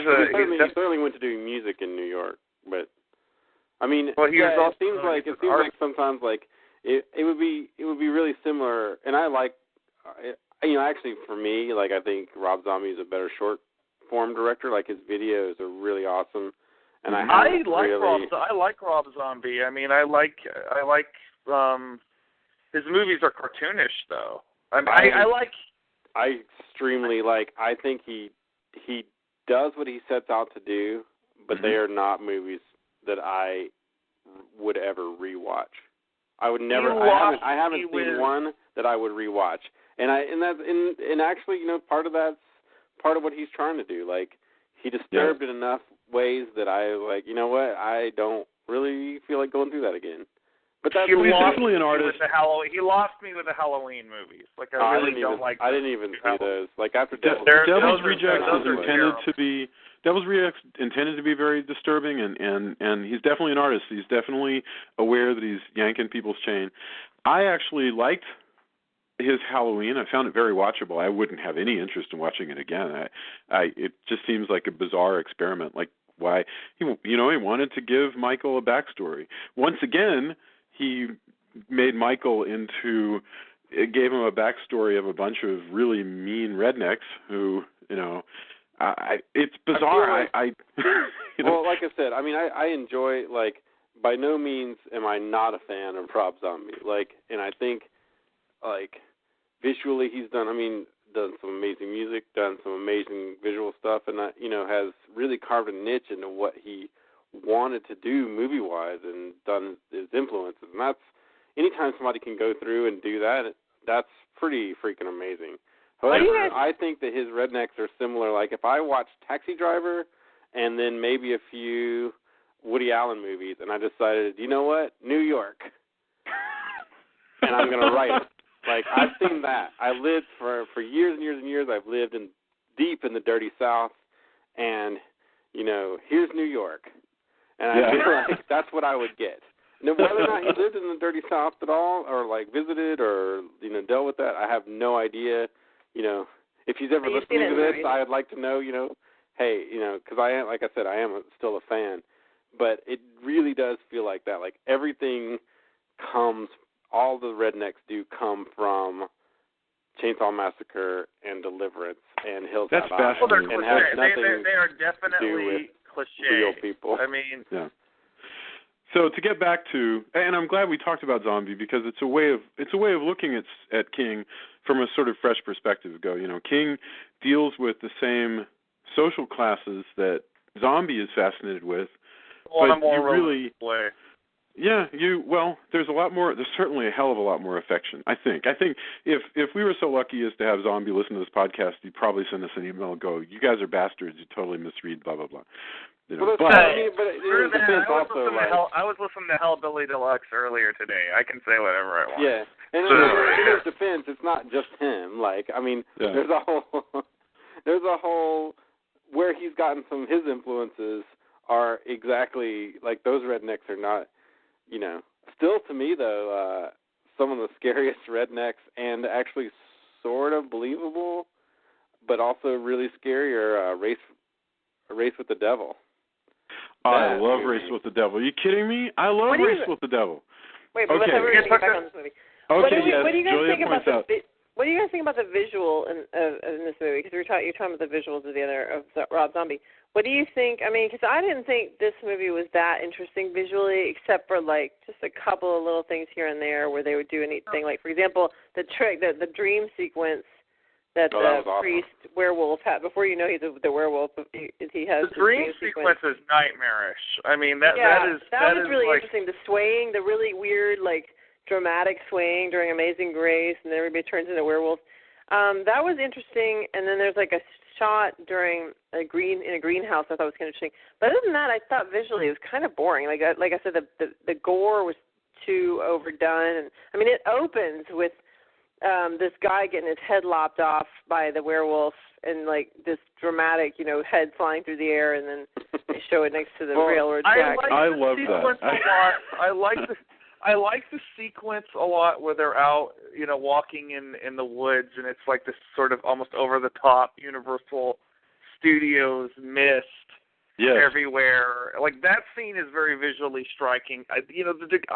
certainly went to do music in New York, but I mean, it seems like sometimes like it would be really similar, and I like, you know, actually for me, like I think Rob Zombie is a better short form director. Like his videos are really awesome. And I like Rob Zombie. I mean, I like his movies are cartoonish though. I extremely like. I think he does what he sets out to do, but they are not movies that I would ever rewatch. I would never. I haven't seen one that I would rewatch. And actually, you know, part of what he's trying to do. Like he disturbed in enough ways that I like, you know what, I don't really feel like going through that again. But that's definitely an artist. He lost me with the Halloween movies. Like I didn't even see those. Like after Devil's Rejects is intended to be very disturbing, and he's definitely an artist. He's definitely aware that he's yanking people's chain. I actually liked his Halloween. I found it very watchable. I wouldn't have any interest in watching it again. It just seems like a bizarre experiment. Like why he wanted to give Michael a backstory. Once again, he made Michael gave him a backstory of a bunch of really mean rednecks who, you know, it's bizarre. Well, like I said, I mean, I enjoy, like, by no means am I not a fan of Rob Zombie. Like, and I think, like, visually he's done some amazing music, done some amazing visual stuff, and you know, has really carved a niche into what he wanted to do movie-wise and done his influences. And that's, anytime somebody can go through and do that, that's pretty freaking amazing. However, I think that his rednecks are similar. Like, if I watch Taxi Driver and then maybe a few Woody Allen movies, and I decided, you know what, New York, and I'm going to write it. Like, I've seen that. I lived for years and years and years. I've lived deep in the dirty South, and, you know, here's New York. And I feel like that's what I would get. Now, whether or not he lived in the dirty South at all, or, like, visited or, you know, dealt with that, I have no idea. You know, if he's ever listening to this, I'd like to know, hey, because like I said, I am still a fan, but it really does feel like that. Like everything all the rednecks do come from Chainsaw Massacre and Deliverance and Hills Have Eyes. Well, and has nothing they are to do definitely with cliche. real people. I mean, yeah. So to get back to, and I'm glad we talked about Zombie because it's a way of looking at King from a sort of fresh perspective. King deals with the same social classes that Zombie is fascinated with, on but a more you really way. Yeah, there's a lot more. There's certainly a hell of a lot more affection. I think if we were so lucky as to have Zombie listen to this podcast, he'd probably send us an email and go, "You guys are bastards. You totally misread blah blah blah." I was listening to Hellbilly Deluxe earlier today. I can say whatever I want. Yeah, and in his defense, it's not just him. There's a whole where he's gotten some of his influences are exactly like those rednecks are not. Still to me though, some of the scariest rednecks and actually sort of believable, but also really scary are Race with the Devil. I love Race with the Devil. Are you kidding me? I love Race with the Devil. Wait, but we're going to get back on this movie. Okay, what do you guys think about What do you guys think about the visual in this movie? Because you're talking about the visuals of Rob Zombie. What do you think? I mean, because I didn't think this movie was that interesting visually, except for like just a couple of little things here and there where they would do a neat thing. Like, for example, the dream sequence that the priest werewolf had. Before you know he's the werewolf, he has the dream sequence is nightmarish. I mean, that was really like, interesting. The swaying, the really weird dramatic swaying during Amazing Grace, and then everybody turns into werewolves. That was interesting. And then there's like a shot during in a greenhouse I thought was kind of interesting. But other than that, I thought visually it was kind of boring. Like I said, the gore was too overdone. And I mean, it opens with this guy getting his head lopped off by the werewolf, and like this dramatic, head flying through the air, and then they show it next to the railroad track. I love that. I like the sequence a lot where they're out, walking in the woods, and it's like this sort of almost over-the-top Universal Studios mist everywhere. Like, that scene is very visually striking. I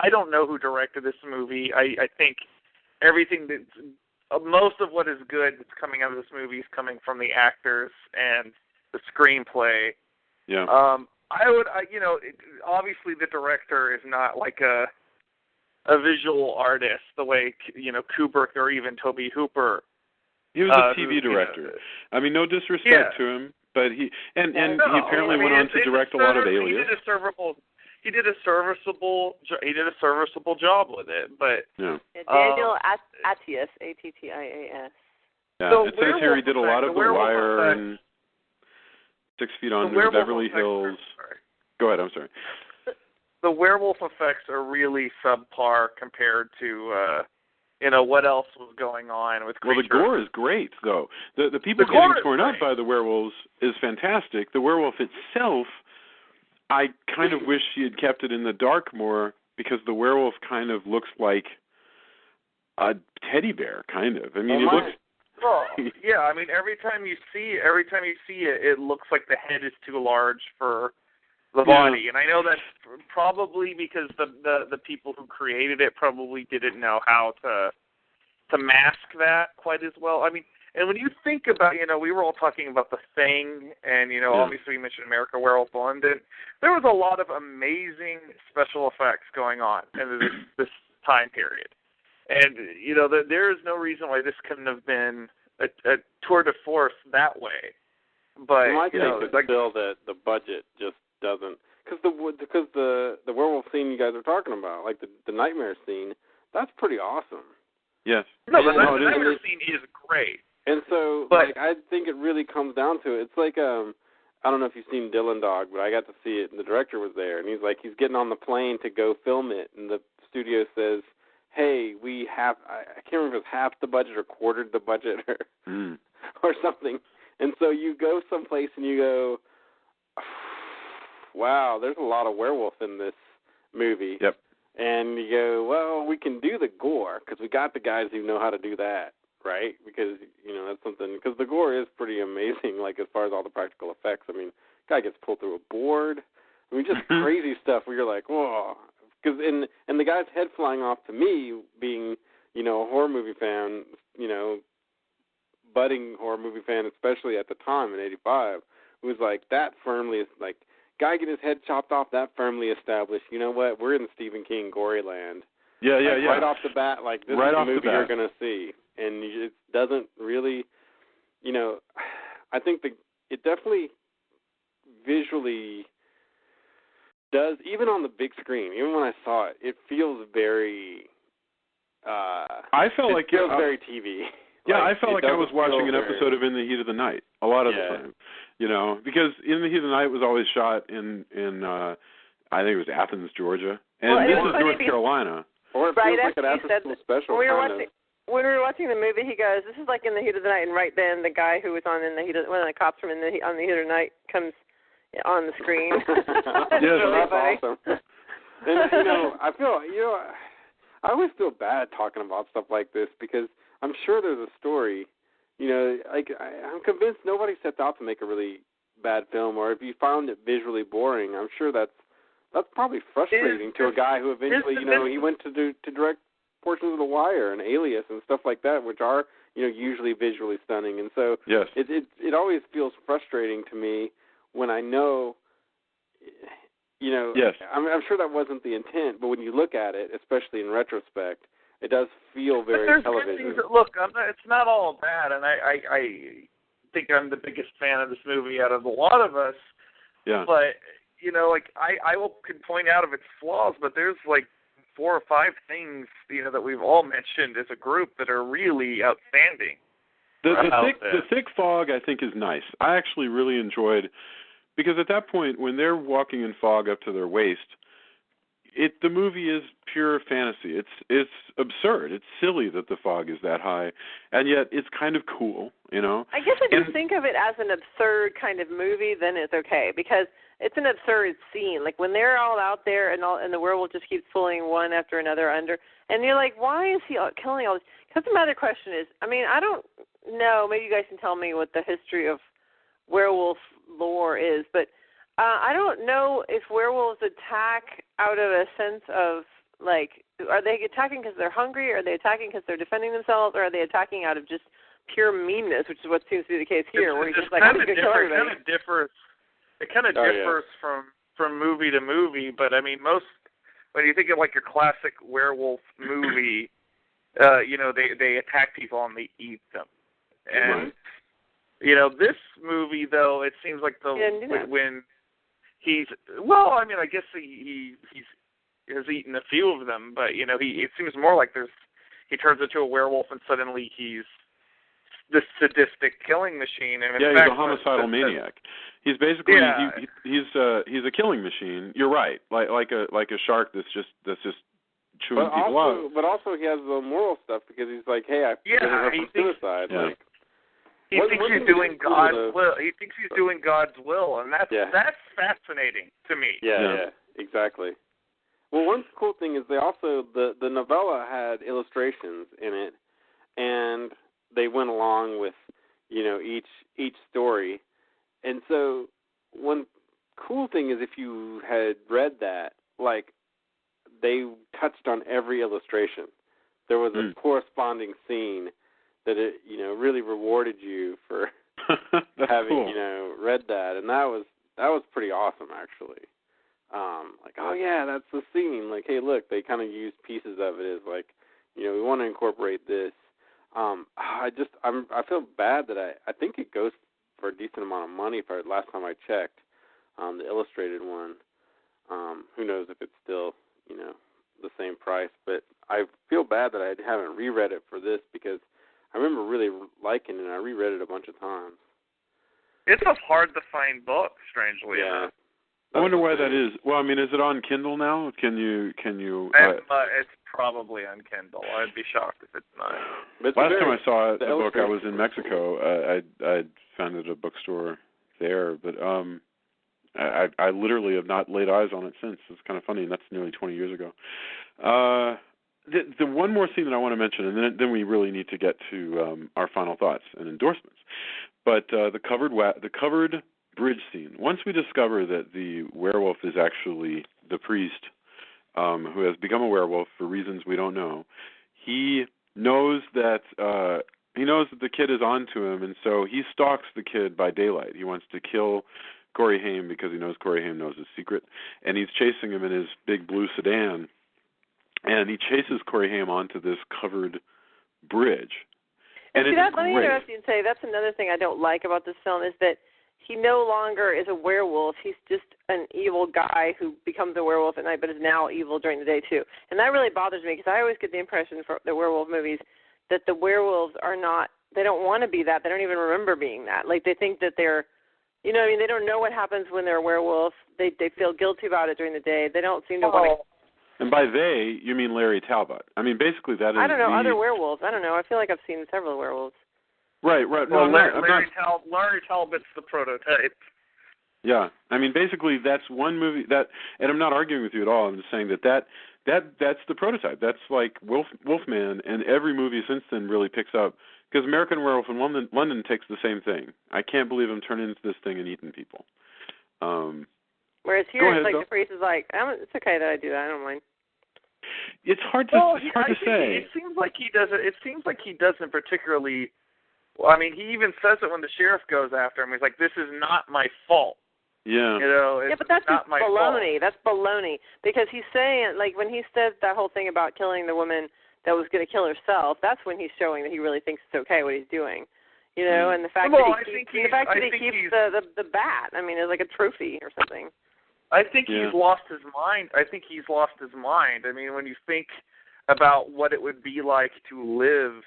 don't know who directed this movie. I think everything most of what is good that's coming out of this movie is coming from the actors and the screenplay. Yeah. Obviously the director is not like a visual artist the way Kubrick or even Tobe Hooper. He was a TV director. I mean, no disrespect to him, but he apparently went on to direct a lot of Alias. He did a serviceable job with it, but Daniel Attias, Attias. Yeah, so it says here he did a lot of The Wire and 6 Feet Under, Beverly Hills. Go ahead, I'm sorry. The werewolf effects are really subpar compared to what else was going on with creatures. Well, the gore is great, though. The people getting torn up by the werewolves is fantastic. The werewolf itself, I kind of wish she had kept it in the dark more, because the werewolf kind of looks like a teddy bear, kind of. I mean, it looks. Well, yeah. I mean, every time you see it, it looks like the head is too large for the body, and I know that's probably because the people who created it probably didn't know how to mask that quite as well. I mean, and when you think about, we were all talking about The Thing, and obviously we mentioned American Werewolf in London. There was a lot of amazing special effects going on in this time period, and there is no reason why this couldn't have been a tour de force that way. But I think still that the budget just doesn't, because the werewolf scene you guys are talking about, like the nightmare scene, that's pretty awesome. Yes. No, the nightmare scene is great. And so, I think it really comes down to it. It's like, I don't know if you've seen Dylan Dog, but I got to see it, and the director was there, and he's getting on the plane to go film it, and the studio says, hey, we have, I can't remember if it was half the budget or quartered the budget or something. And so you go someplace and you go, wow, there's a lot of werewolf in this movie. Yep. And you go, well, we can do the gore because we got the guys who know how to do that, right? Because, that's something, because the gore is pretty amazing, like, as far as all the practical effects. I mean, guy gets pulled through a board. I mean, just crazy stuff where you're like, whoa. Because and the guy's head flying off, to me, being, you know, a horror movie fan, you know, budding horror movie fan, especially at the time in '85, was like, that firmly is like, guy get his head chopped off, that firmly established, you know what, we're in Stephen King gory land. Yeah. Right off the bat, like, this right is off the the movie bat. you're going to see. And it doesn't really, you know, I think it definitely visually does, even on the big screen, even when I saw it, it feels very, I felt like it feels very TV. Yeah, like, I felt like I was watching an episode of In the Heat of the Night a lot of the time, you know, because In the Heat of the Night was always shot in I think it was Athens, Georgia, and this is North Carolina. Or it feels like an after-school special. When we were watching the movie, he goes, "This is like In the Heat of the Night," and right then the guy who was on In the Heat of, one of the cops from On the Heat of the Night comes on the screen. Yes, really that's funny. awesome. And you know, I always feel bad talking about stuff like this because I'm sure there's a story. You know, like I'm convinced nobody sets out to make a really bad film, or if you found it visually boring, I'm sure that's probably frustrating to a guy who eventually, you know, he went to direct portions of The Wire and Alias and stuff like that, which are, you know, usually visually stunning. And so yes. it always feels frustrating to me when I know, you know, yes. I'm sure that wasn't the intent, but when you look at it, especially in retrospect, it does feel very television. Look, it's not all bad, and I think I'm the biggest fan of this movie out of a lot of us. Yeah. But, you know, like, I can point out of its flaws, but there's, like, 4 or 5 things, you know, that we've all mentioned as a group that are really outstanding. The thick fog, I think, is nice. I actually really enjoyed, because at that point, when they're walking in fog up to their waist, the movie is pure fantasy. It's absurd. It's silly that the fog is that high, and yet it's kind of cool, you know. I guess if you think of it as an absurd kind of movie, then it's okay, because it's an absurd scene. Like when they're all out there and the werewolf just keeps pulling one after another under, and you're like, why is he killing all this? Because my other question is, I mean, I don't know. Maybe you guys can tell me what the history of werewolf lore is, but I don't know if werewolves attack out of a sense of, like, are they attacking because they're hungry, or are they attacking because they're defending themselves, or are they attacking out of just pure meanness, which is what seems to be the case here, where he's just like, I'm going to kill everybody. It kind of differs from movie to movie, but, I mean, when you think of, like, your classic werewolf movie, you know, they attack people and they eat them. And, you know, this movie, though, it seems like when he's, well, I mean, I guess he has eaten a few of them, but, you know, it seems more like he turns into a werewolf and suddenly he's this sadistic killing machine. And he's a homicidal maniac. He's basically he's a killing machine. You're right, like a shark that's just chewing people out. But also he has the moral stuff because he's like, hey, I committed suicide. Yeah. Like, he thinks he's doing God's will. He thinks he's doing God's will, and that's fascinating to me. Yeah, exactly. Well, one cool thing is they also the novella had illustrations in it, and they went along with, you know, each story. And so one cool thing is if you had read that, like, they touched on every illustration. There was a corresponding scene that it, you know, really rewarded you for having, you know, read that, and that was pretty awesome, actually. Like, oh yeah, that's the scene. Like, hey, look, they kind of used pieces of it as like, you know, we want to incorporate this. I feel bad that I think it goes for a decent amount of money. Last time I checked, the illustrated one. Who knows if it's still, you know, the same price? But I feel bad that I haven't reread it for this because I remember really liking it, and I reread it a bunch of times. It's a hard-to-find book, strangely enough. I wonder why that is. Well, I mean, is it on Kindle now? Can you? It's probably on Kindle. I'd be shocked if it's not. Last time I saw the book, I was in Mexico. I found it at a bookstore there, but I literally have not laid eyes on it since. It's kind of funny, and that's nearly 20 years ago. the one more scene that I want to mention, and then we really need to get to our final thoughts and endorsements. But the covered bridge scene. Once we discover that the werewolf is actually the priest who has become a werewolf for reasons we don't know, he knows that the kid is onto him, and so he stalks the kid by daylight. He wants to kill Corey Haim because he knows Corey Haim knows his secret, and he's chasing him in his big blue sedan, and he chases Corey Haim onto this covered bridge. And see, let me interrupt you and say that's another thing I don't like about this film is that he no longer is a werewolf. He's just an evil guy who becomes a werewolf at night but is now evil during the day too. And that really bothers me because I always get the impression from the werewolf movies that the werewolves are not, they don't want to be that. They don't even remember being that. Like they think that they're, you know what I mean? They don't know what happens when they're a werewolf. They feel guilty about it during the day. They don't seem to want to. And by they, you mean Larry Talbot. I mean, basically that is I don't know, other werewolves. I don't know. I feel like I've seen several werewolves. Right. Well, Larry Talbot's the prototype. Yeah. I mean, basically that's one movie that, and I'm not arguing with you at all. I'm just saying that's the prototype. That's like Wolfman, and every movie since then really picks up, because American Werewolf in London takes the same thing. I can't believe I'm turning into this thing and eating people. Whereas here, it's like the priest is like, it's okay that I do that. I don't mind. It's hard to say. It seems like he doesn't. It seems like he doesn't particularly. Well, I mean, he even says it when the sheriff goes after him. He's like, "This is not my fault." Yeah. You know. It's but that's not my baloney. fault. That's baloney. Because he's saying, like, when he says that whole thing about killing the woman that was going to kill herself, that's when he's showing that he really thinks it's okay what he's doing. You know, and the fact that he keeps the bat. I mean, it's like a trophy or something. I think he's lost his mind. I mean, when you think about what it would be like to live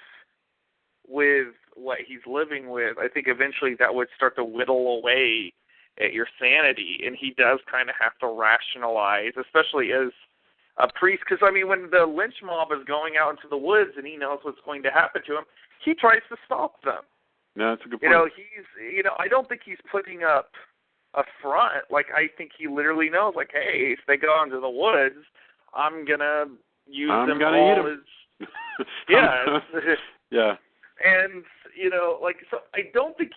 with what he's living with, I think eventually that would start to whittle away at your sanity, and he does kind of have to rationalize, especially as a priest, because, I mean, when the lynch mob is going out into the woods and he knows what's going to happen to him, he tries to stop them. No, that's a good point. I don't think he's putting up a front. Like, I think he literally knows, like, hey, if they go into the woods, I'm gonna use them all as yeah. Yeah. And so I don't think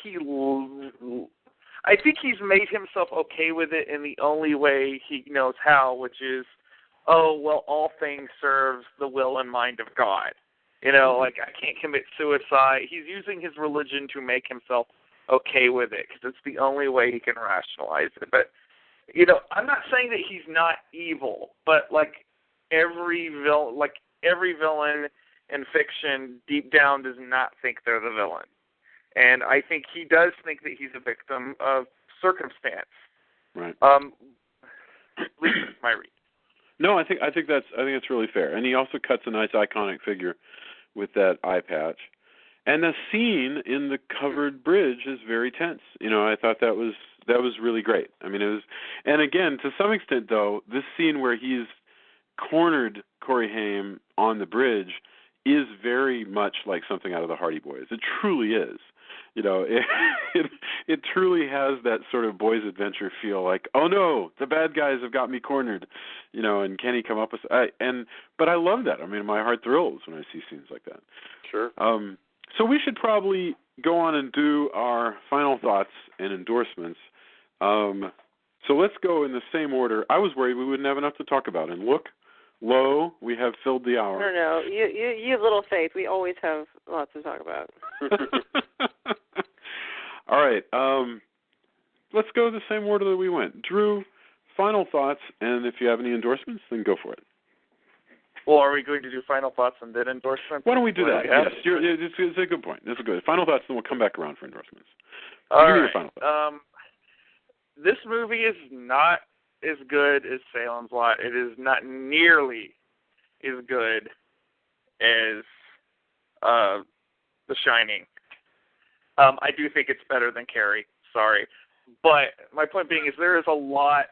I think he's made himself okay with it in the only way he knows how, which is, all things serves the will and mind of God. Like, I can't commit suicide. He's using his religion to make himself okay with it, because it's the only way he can rationalize it. But, I'm not saying that he's not evil, but, like, every villain in fiction deep down does not think they're the villain. And I think he does think that he's a victim of circumstance. Right. At least that's my read. No, I think that's really fair. And he also cuts a nice iconic figure with that eye patch. And the scene in the covered bridge is very tense. I thought that was really great. I mean, it was, and again, to some extent though, this scene where he's cornered Corey Haim on the bridge is very much like something out of the Hardy Boys. It truly is. It truly has that sort of boys' adventure feel. Like, oh no, the bad guys have got me cornered. And can he come up with? But I love that. I mean, my heart thrills when I see scenes like that. Sure. So we should probably go on and do our final thoughts and endorsements. So let's go in the same order. I was worried we wouldn't have enough to talk about, and look. Lo, we have filled the hour. No, you have little faith. We always have lots to talk about. All right. Let's go the same order that we went. Drew, final thoughts, and if you have any endorsements, then go for it. Well, are we going to do final thoughts and then endorsements? Why don't we do that? Yes, it's a good point. That's a good. Final thoughts, then we'll come back around for endorsements. All right. Your final thoughts. This movie is not as good as Salem's Lot. It is not nearly as good as The Shining. I do think it's better than Carrie. Sorry. But my point being is there is a lot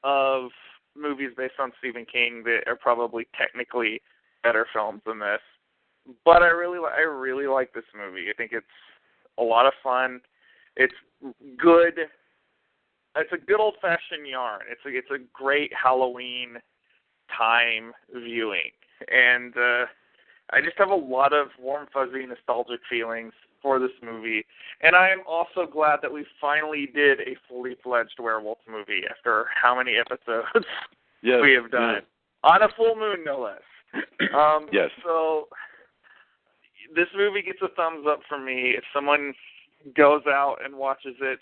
of movies based on Stephen King that are probably technically better films than this. But I really like this movie. I think it's a lot of fun. It's good. It's a good old-fashioned yarn. It's a great Halloween time viewing. and I just have a lot of warm, fuzzy, nostalgic feelings for this movie. And I am also glad that we finally did a fully fledged werewolf movie after how many episodes we have done. On a full moon, no less. Yes. So this movie gets a thumbs up from me. If someone goes out and watches it,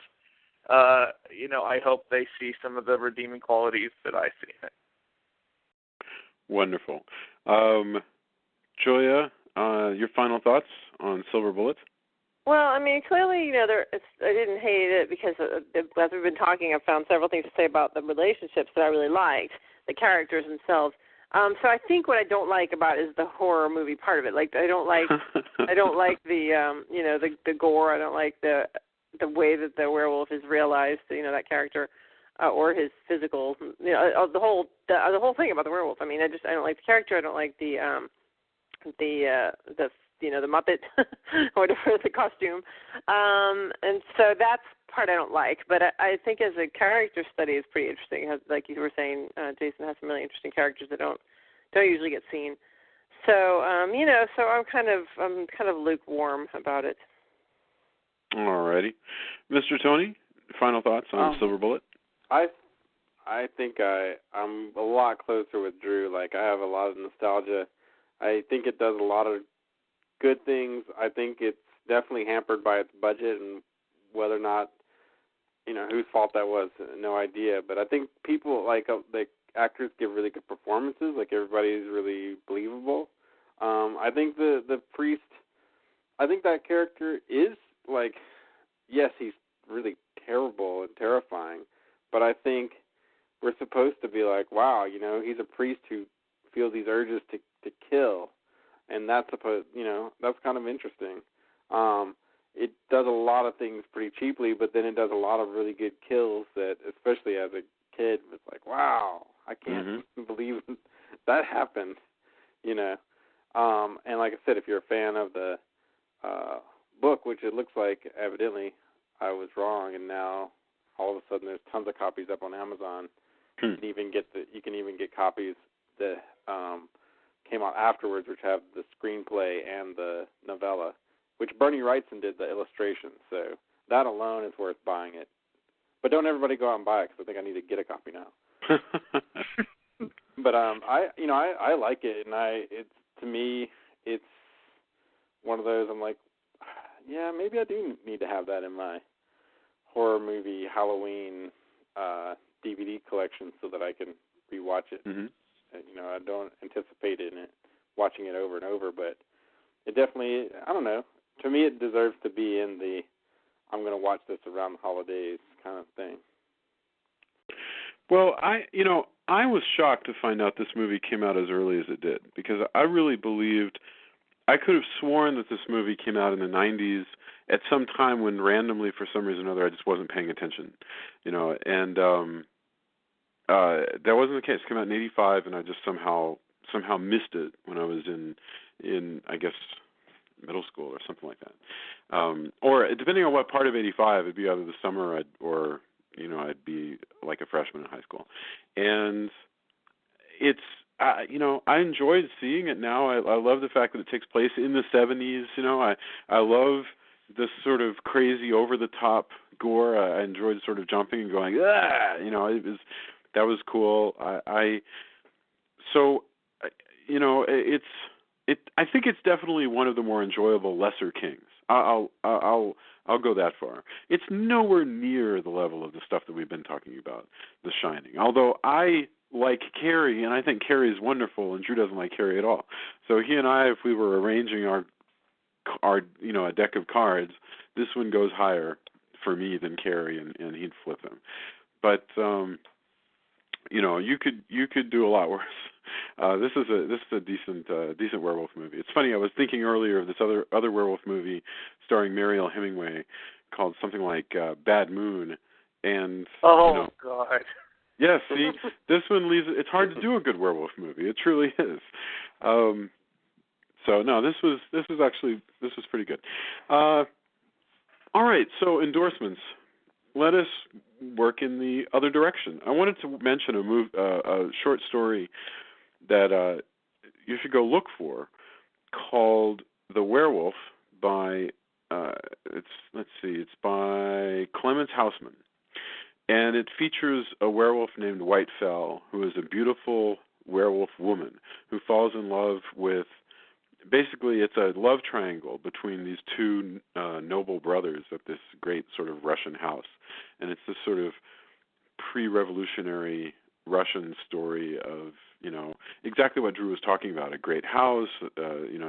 I hope they see some of the redeeming qualities that I see in it. Wonderful. Julia, your final thoughts on Silver Bullet? Well, I mean, clearly, I didn't hate it because as we've been talking, I've found several things to say about the relationships that I really liked, the characters themselves. So I think what I don't like about it is the horror movie part of it. Like I don't like the the gore. I don't like the way that the werewolf is realized. That character. Or his physical, the whole thing about the werewolf. I mean, I don't like the character. I don't like the Muppet, whatever the costume, and so that's part I don't like. But I think as a character study, it's pretty interesting. It has, like you were saying, Jason has some really interesting characters that don't usually get seen. So so I'm kind of lukewarm about it. All righty, Mr. Tony, final thoughts on Silver Bullet? I think I'm a lot closer with Drew. Like, I have a lot of nostalgia. I think it does a lot of good things. I think it's definitely hampered by its budget, and whether or not, whose fault that was, no idea. But I think people, the actors give really good performances. Like, everybody's really believable. I think the priest, I think that character is, yes, he's really terrible and terrifying, but I think we're supposed to be like, wow, he's a priest who feels these urges to kill, and that's that's kind of interesting. It does a lot of things pretty cheaply, but then it does a lot of really good kills that, especially as a kid, was like, wow, I can't believe that happened, And like I said, if you're a fan of the book, which it looks like evidently I was wrong, and now all of a sudden there's tons of copies up on Amazon. You can even get copies that came out afterwards, which have the screenplay and the novella, which Bernie Wrightson did the illustration. So that alone is worth buying it. But don't everybody go out and buy it, because I think I need to get a copy now. But I like it, and to me it's one of those I'm like, yeah, maybe I do need to have that in my horror movie Halloween DVD collection so that I can rewatch it. I don't anticipate watching it over and over, but it definitely, I don't know, to me it deserves to be in the I'm going to watch this around the holidays kind of thing. Well, I was shocked to find out this movie came out as early as it did, because I really believed, I could have sworn that this movie came out in the 90s at some time when randomly, for some reason or other, I just wasn't paying attention, and that wasn't the case. It came out in 85, and I just somehow missed it when I was in I guess middle school or something like that. Or depending on what part of 85, it'd be either the summer or I'd be like a freshman in high school. And it's, I enjoyed seeing it now. I love the fact that it takes place in the 70s. I love this sort of crazy, over-the-top gore. I enjoyed sort of jumping and going, that was cool. I think it's definitely one of the more enjoyable Lesser Kings. I'll go that far. It's nowhere near the level of the stuff that we've been talking about, The Shining. Although I like Carrie, and I think Carrie is wonderful, and Drew doesn't like Carrie at all. So he and I, if we were arranging our a deck of cards, this one goes higher for me than Carrie, and he'd flip them. But you could do a lot worse. This is a decent werewolf movie. It's funny, I was thinking earlier of this other werewolf movie starring Mariel Hemingway called something like Bad Moon, and God. Yeah, see, this one leaves. It's hard to do a good werewolf movie. It truly is. So no, this was pretty good. All right, so endorsements. Let us work in the other direction. I wanted to mention a short story that should go look for, called The Werewolf by it's by Clemens Hausman, and it features a werewolf named Whitefell, who is a beautiful werewolf woman who falls in love with. Basically, it's a love triangle between these two noble brothers at this great sort of Russian house, and it's this sort of pre-revolutionary Russian story of, exactly what Drew was talking about, a great house,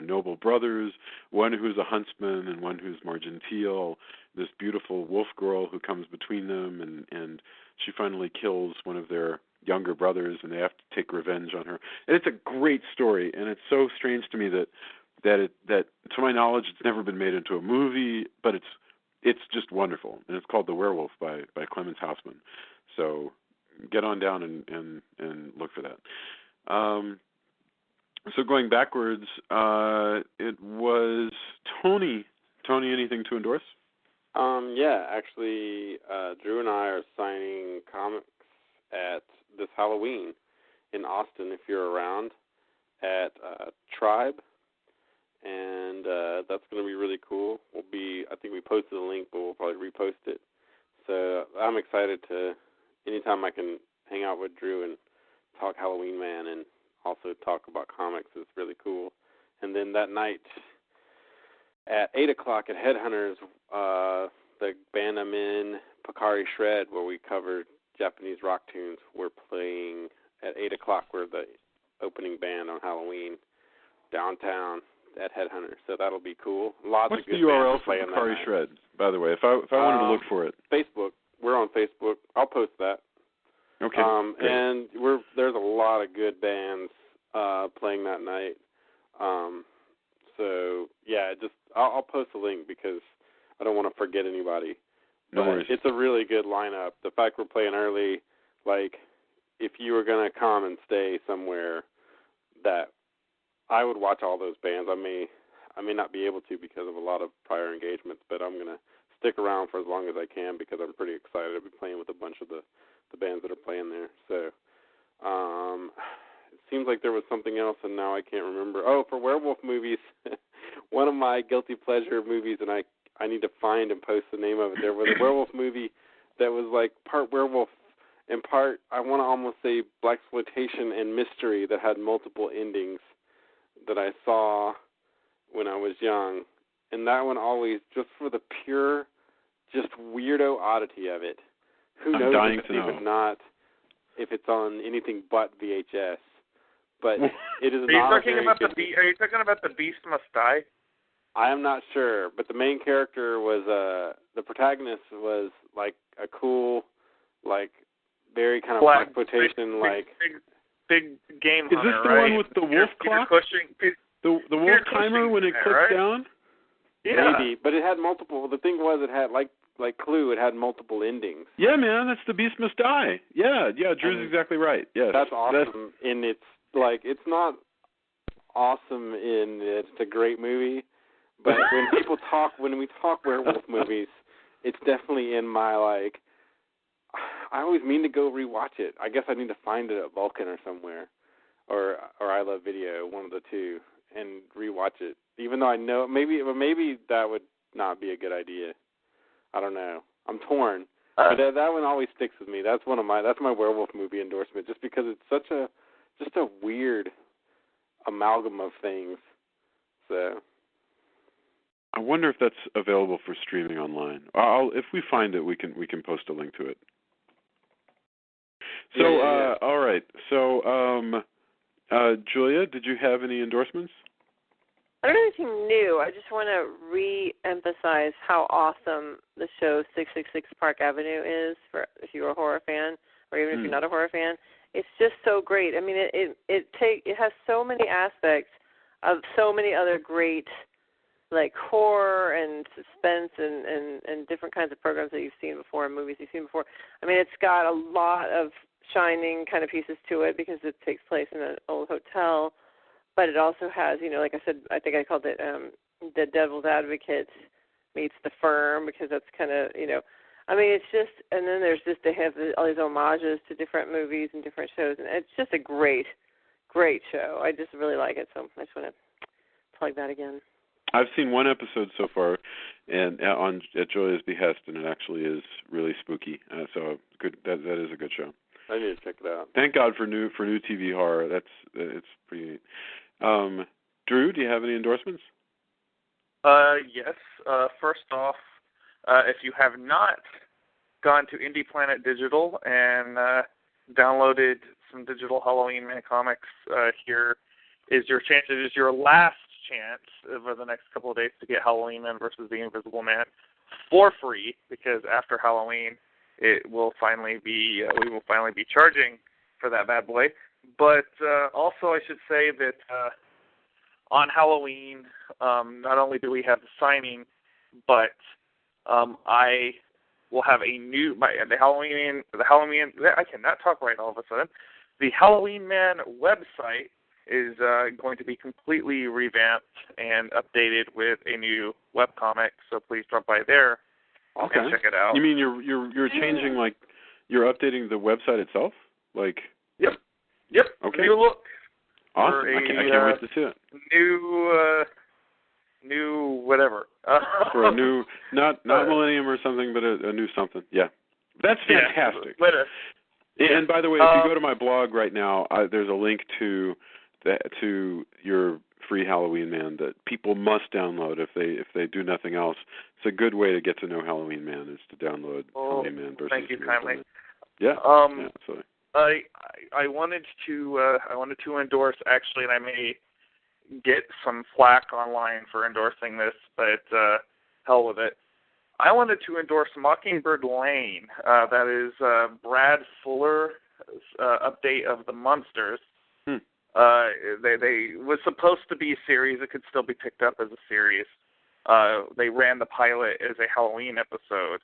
noble brothers, one who's a huntsman and one who's more genteel, this beautiful wolf girl who comes between them, and she finally kills one of their younger brothers, and they have to take revenge on her. And it's a great story, and it's so strange to me that to my knowledge, it's never been made into a movie, but it's just wonderful, and it's called The Werewolf by Clemens Hausman. So get on down and look for that. So going backwards, it was Tony. Tony, anything to endorse? Yeah, actually, Drew and I are signing comics at this Halloween in Austin, if you're around, at Tribe, and that's going to be really cool. I think we posted the link, but we'll probably repost it. So I'm excited to, anytime I can hang out with Drew and talk Halloween Man and also talk about comics is really cool. And then that night at 8 o'clock at Headhunters, the band I'm in, Pakari Shred, where we covered Japanese rock tunes, we're playing at 8 o'clock. We're the opening band on Halloween downtown at Headhunters, so that'll be cool. What's the URL for Pakari Shred, by the way, if I wanted to look for it? Facebook. We're on Facebook. I'll post that. Okay. Great. And there's a lot of good bands playing that night. So yeah, I'll post a link because I don't want to forget anybody. No worries. It's a really good lineup. The fact we're playing early, like if you were gonna come and stay somewhere, that I would watch all those bands. I may not be able to because of a lot of prior engagements, but I'm gonna stick around for as long as I can because I'm pretty excited to be playing with a bunch of the bands that are playing there. So it seems like there was something else, and now I can't remember. Oh, for werewolf movies, one of my guilty pleasure movies, and I need to find and post the name of it. There was a werewolf movie that was like part werewolf and part, I want to almost say, blaxploitation and mystery, that had multiple endings that I saw when I was young. And that one always, just for the pure, just weirdo oddity of it. Who knows if it's on anything but VHS. But it is not. Are you talking about the Beast Must Die? I am not sure, but the main character was the protagonist was like a cool, like very kind of blaxploitation, big game hunter. Is this the one with the wolf clock? The wolf timer when it clicks down? Yeah. Maybe, but it had multiple. The thing was, it had like Clue. It had multiple endings. Yeah, man, that's The Beast Must Die. Yeah, Drew's exactly right. Yes, that's awesome. And it's not awesome in it's a great movie, but when we talk werewolf movies, it's definitely in my I always mean to go rewatch it. I guess I need to find it at Vulcan or somewhere, or I Love Video, one of the two, and rewatch it. Even though I know maybe that would not be a good idea. I don't know. I'm torn. But that one always sticks with me. That's my werewolf movie endorsement, just because it's such a weird amalgam of things. So I wonder if that's available for streaming online. If we find it, we can post a link to it. So yeah. All right. So Julia, did you have any endorsements? I don't have anything new. I just want to re-emphasize how awesome the show 666 Park Avenue is for if you're a horror fan, or even if you're not a horror fan. It's just so great. I mean, it has so many aspects of so many other great, like horror and suspense and different kinds of programs that you've seen before and movies you've seen before. I mean, it's got a lot of Shining kind of pieces to it because it takes place in an old hotel. But it also has, like I said, I think I called it The Devil's Advocate meets The Firm, because that's kind of, I mean, it's just, and then there's just, they have all these homages to different movies and different shows, and it's just a great great show. I just really like it, so I just want to plug that again. I've seen one episode so far, and at Julia's behest, and it actually is really spooky. So good. That is a good show. I need to check it out. Thank God for new TV horror. It's pretty neat. Drew, do you have any endorsements? Yes. First off, if you have not gone to Indie Planet Digital and downloaded some digital Halloween Man comics, here is your chance. It is your last chance over the next couple of days to get Halloween Man versus the Invisible Man for free, because after Halloween it will finally be we will finally be charging for that bad boy. But also I should say that on Halloween, not only do we have the signing, but I will have a new the Halloween I cannot talk right all of a sudden. The Halloween Man website is going to be completely revamped and updated with a new webcomic, so please drop by there and check it out. You mean you're changing, like, you're updating the website itself? Like. Yep. Okay. New look. Awesome. I can't wait to see it. New whatever. For a new, not Millennium or something, but a new something. Yeah. That's fantastic. Yeah, and by the way, if you go to my blog right now, there's a link to your free Halloween Man that people must download if they do nothing else. It's a good way to get to know Halloween Man, is to download Halloween Man versus. Thank you kindly. Yeah. Yeah, absolutely. I wanted to endorse, actually, and I may get some flack online for endorsing this, but hell with it. I wanted to endorse Mockingbird Lane. That is Brad Fuller's update of the Munsters. They was supposed to be a series. It could still be picked up as a series. They ran the pilot as a Halloween episode.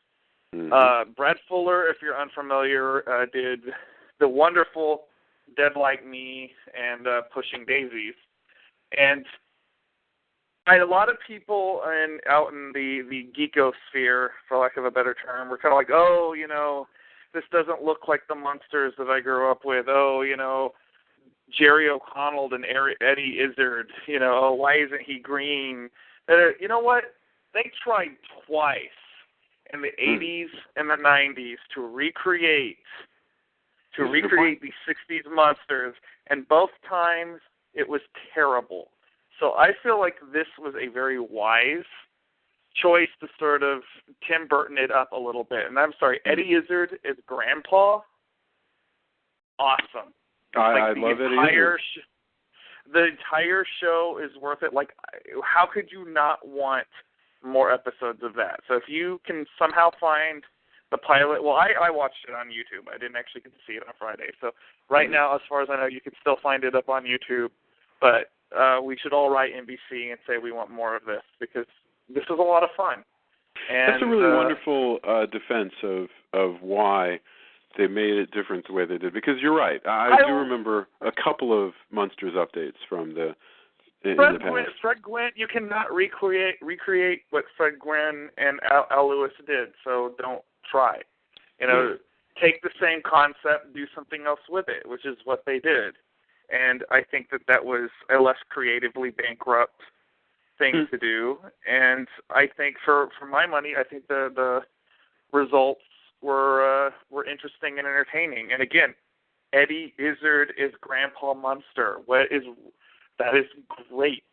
Brad Fuller, if you're unfamiliar, did the wonderful Dead Like Me and Pushing Daisies. And a lot of people out in the geekosphere, for lack of a better term, were kind of like, oh, this doesn't look like the Munsters that I grew up with. Oh, Jerry O'Connell and Eddie Izzard, oh, why isn't he green? You know what? They tried twice in the 80s and the 90s to recreate the 60s monsters, and both times it was terrible. So I feel like this was a very wise choice to sort of Tim Burton it up a little bit. And I'm sorry, Eddie Izzard is Grandpa. Awesome. I love Eddie Izzard. The entire show is worth it. Like, how could you not want more episodes of that? So if you can somehow find the pilot, well, I watched it on YouTube. I didn't actually get to see it on Friday. So right now, as far as I know, you can still find it up on YouTube. But we should all write NBC and say we want more of this, because this is a lot of fun. And that's a really wonderful defense of why they made it different the way they did. Because you're right. I do remember a couple of Munsters updates from the past. Fred Gwynne, you cannot recreate what Fred Gwynne and Al Lewis did, so don't try. Take the same concept, do something else with it, which is what they did. And I think that was a less creatively bankrupt thing to do. And I think for my money, I think the results were interesting and entertaining. And again, Eddie Izzard is Grandpa Munster. That is great.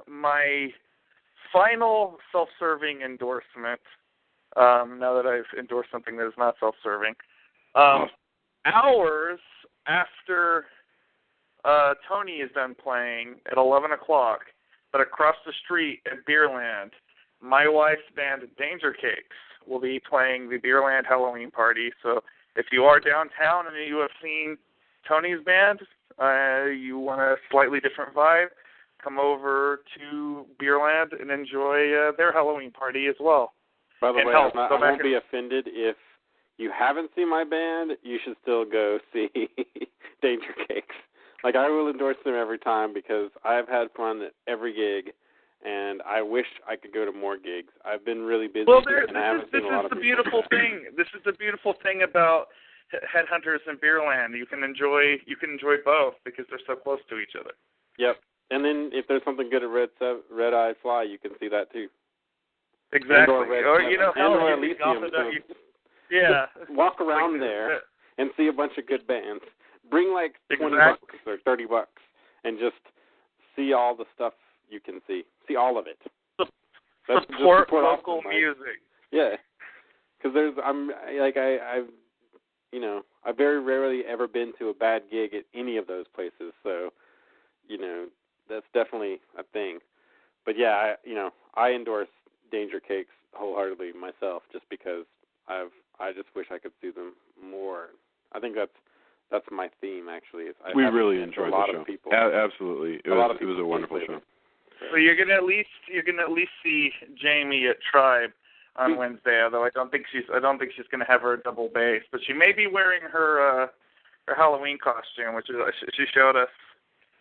My final self-serving endorsement, now that I've endorsed something that is not self-serving, hours after Tony is done playing at 11 o'clock, but across the street at Beerland, my wife's band Danger Cakes will be playing the Beerland Halloween party. So if you are downtown and you have seen Tony's band, you want a slightly different vibe, come over to Beerland and enjoy their Halloween party as well. By the way, I won't be offended if you haven't seen my band. You should still go see Danger Cakes. Like, I will endorse them every time because I've had fun at every gig, and I wish I could go to more gigs. I've been really busy, and I haven't seen a lot of people. This is the beautiful thing about Headhunters and Beerland. You can enjoy both because they're so close to each other. Yep. And then if there's something good at Red Eye Fly, you can see that too. Exactly. Or Elysium. Yeah. Just walk around there and see a bunch of good bands. Bring like $20 or $30 and just see all the stuff you can see. See all of it. Support local music. Yeah. Because I've very rarely ever been to a bad gig at any of those places, so, that's definitely a thing. But yeah, I endorse Danger Cakes wholeheartedly myself, just because I just wish I could see them more. I think that's my theme, actually. We really enjoyed a lot the show. of people. Absolutely, it was a wonderful show. So you're gonna at least see Jamie at Tribe on Wednesday, although I don't think she's gonna have her double bass, but she may be wearing her Halloween costume, which is she showed us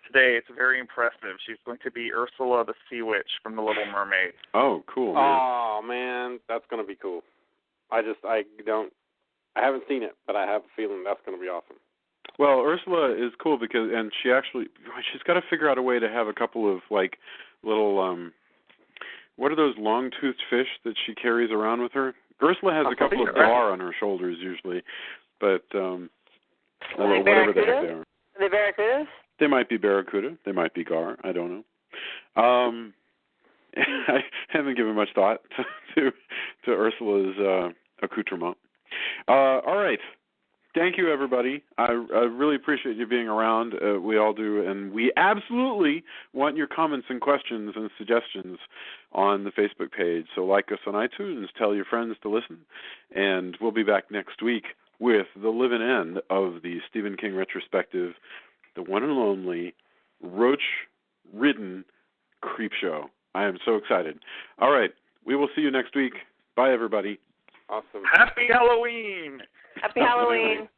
today. It's very impressive. She's going to be Ursula the Sea Witch from The Little Mermaid. Oh, cool, man. Oh man, that's gonna be cool. I haven't seen it, but I have a feeling that's gonna be awesome. Well, Ursula is cool because, and she's got to figure out a way to have a couple of like little what are those long-toothed fish that she carries around with her? Ursula has a couple of gar on her shoulders usually, but whatever the heck they are. Are they barracudas? They might be barracuda. They might be gar. I don't know. I haven't given much thought to Ursula's accoutrement. All right. Thank you, everybody. I really appreciate you being around. We all do, and we absolutely want your comments and questions and suggestions on the Facebook page. So like us on iTunes, tell your friends to listen, and we'll be back next week with the live-in end of the Stephen King retrospective, the one and only roach-ridden creep show. I am so excited. All right, we will see you next week. Bye, everybody. Awesome. Happy Halloween! Happy Halloween.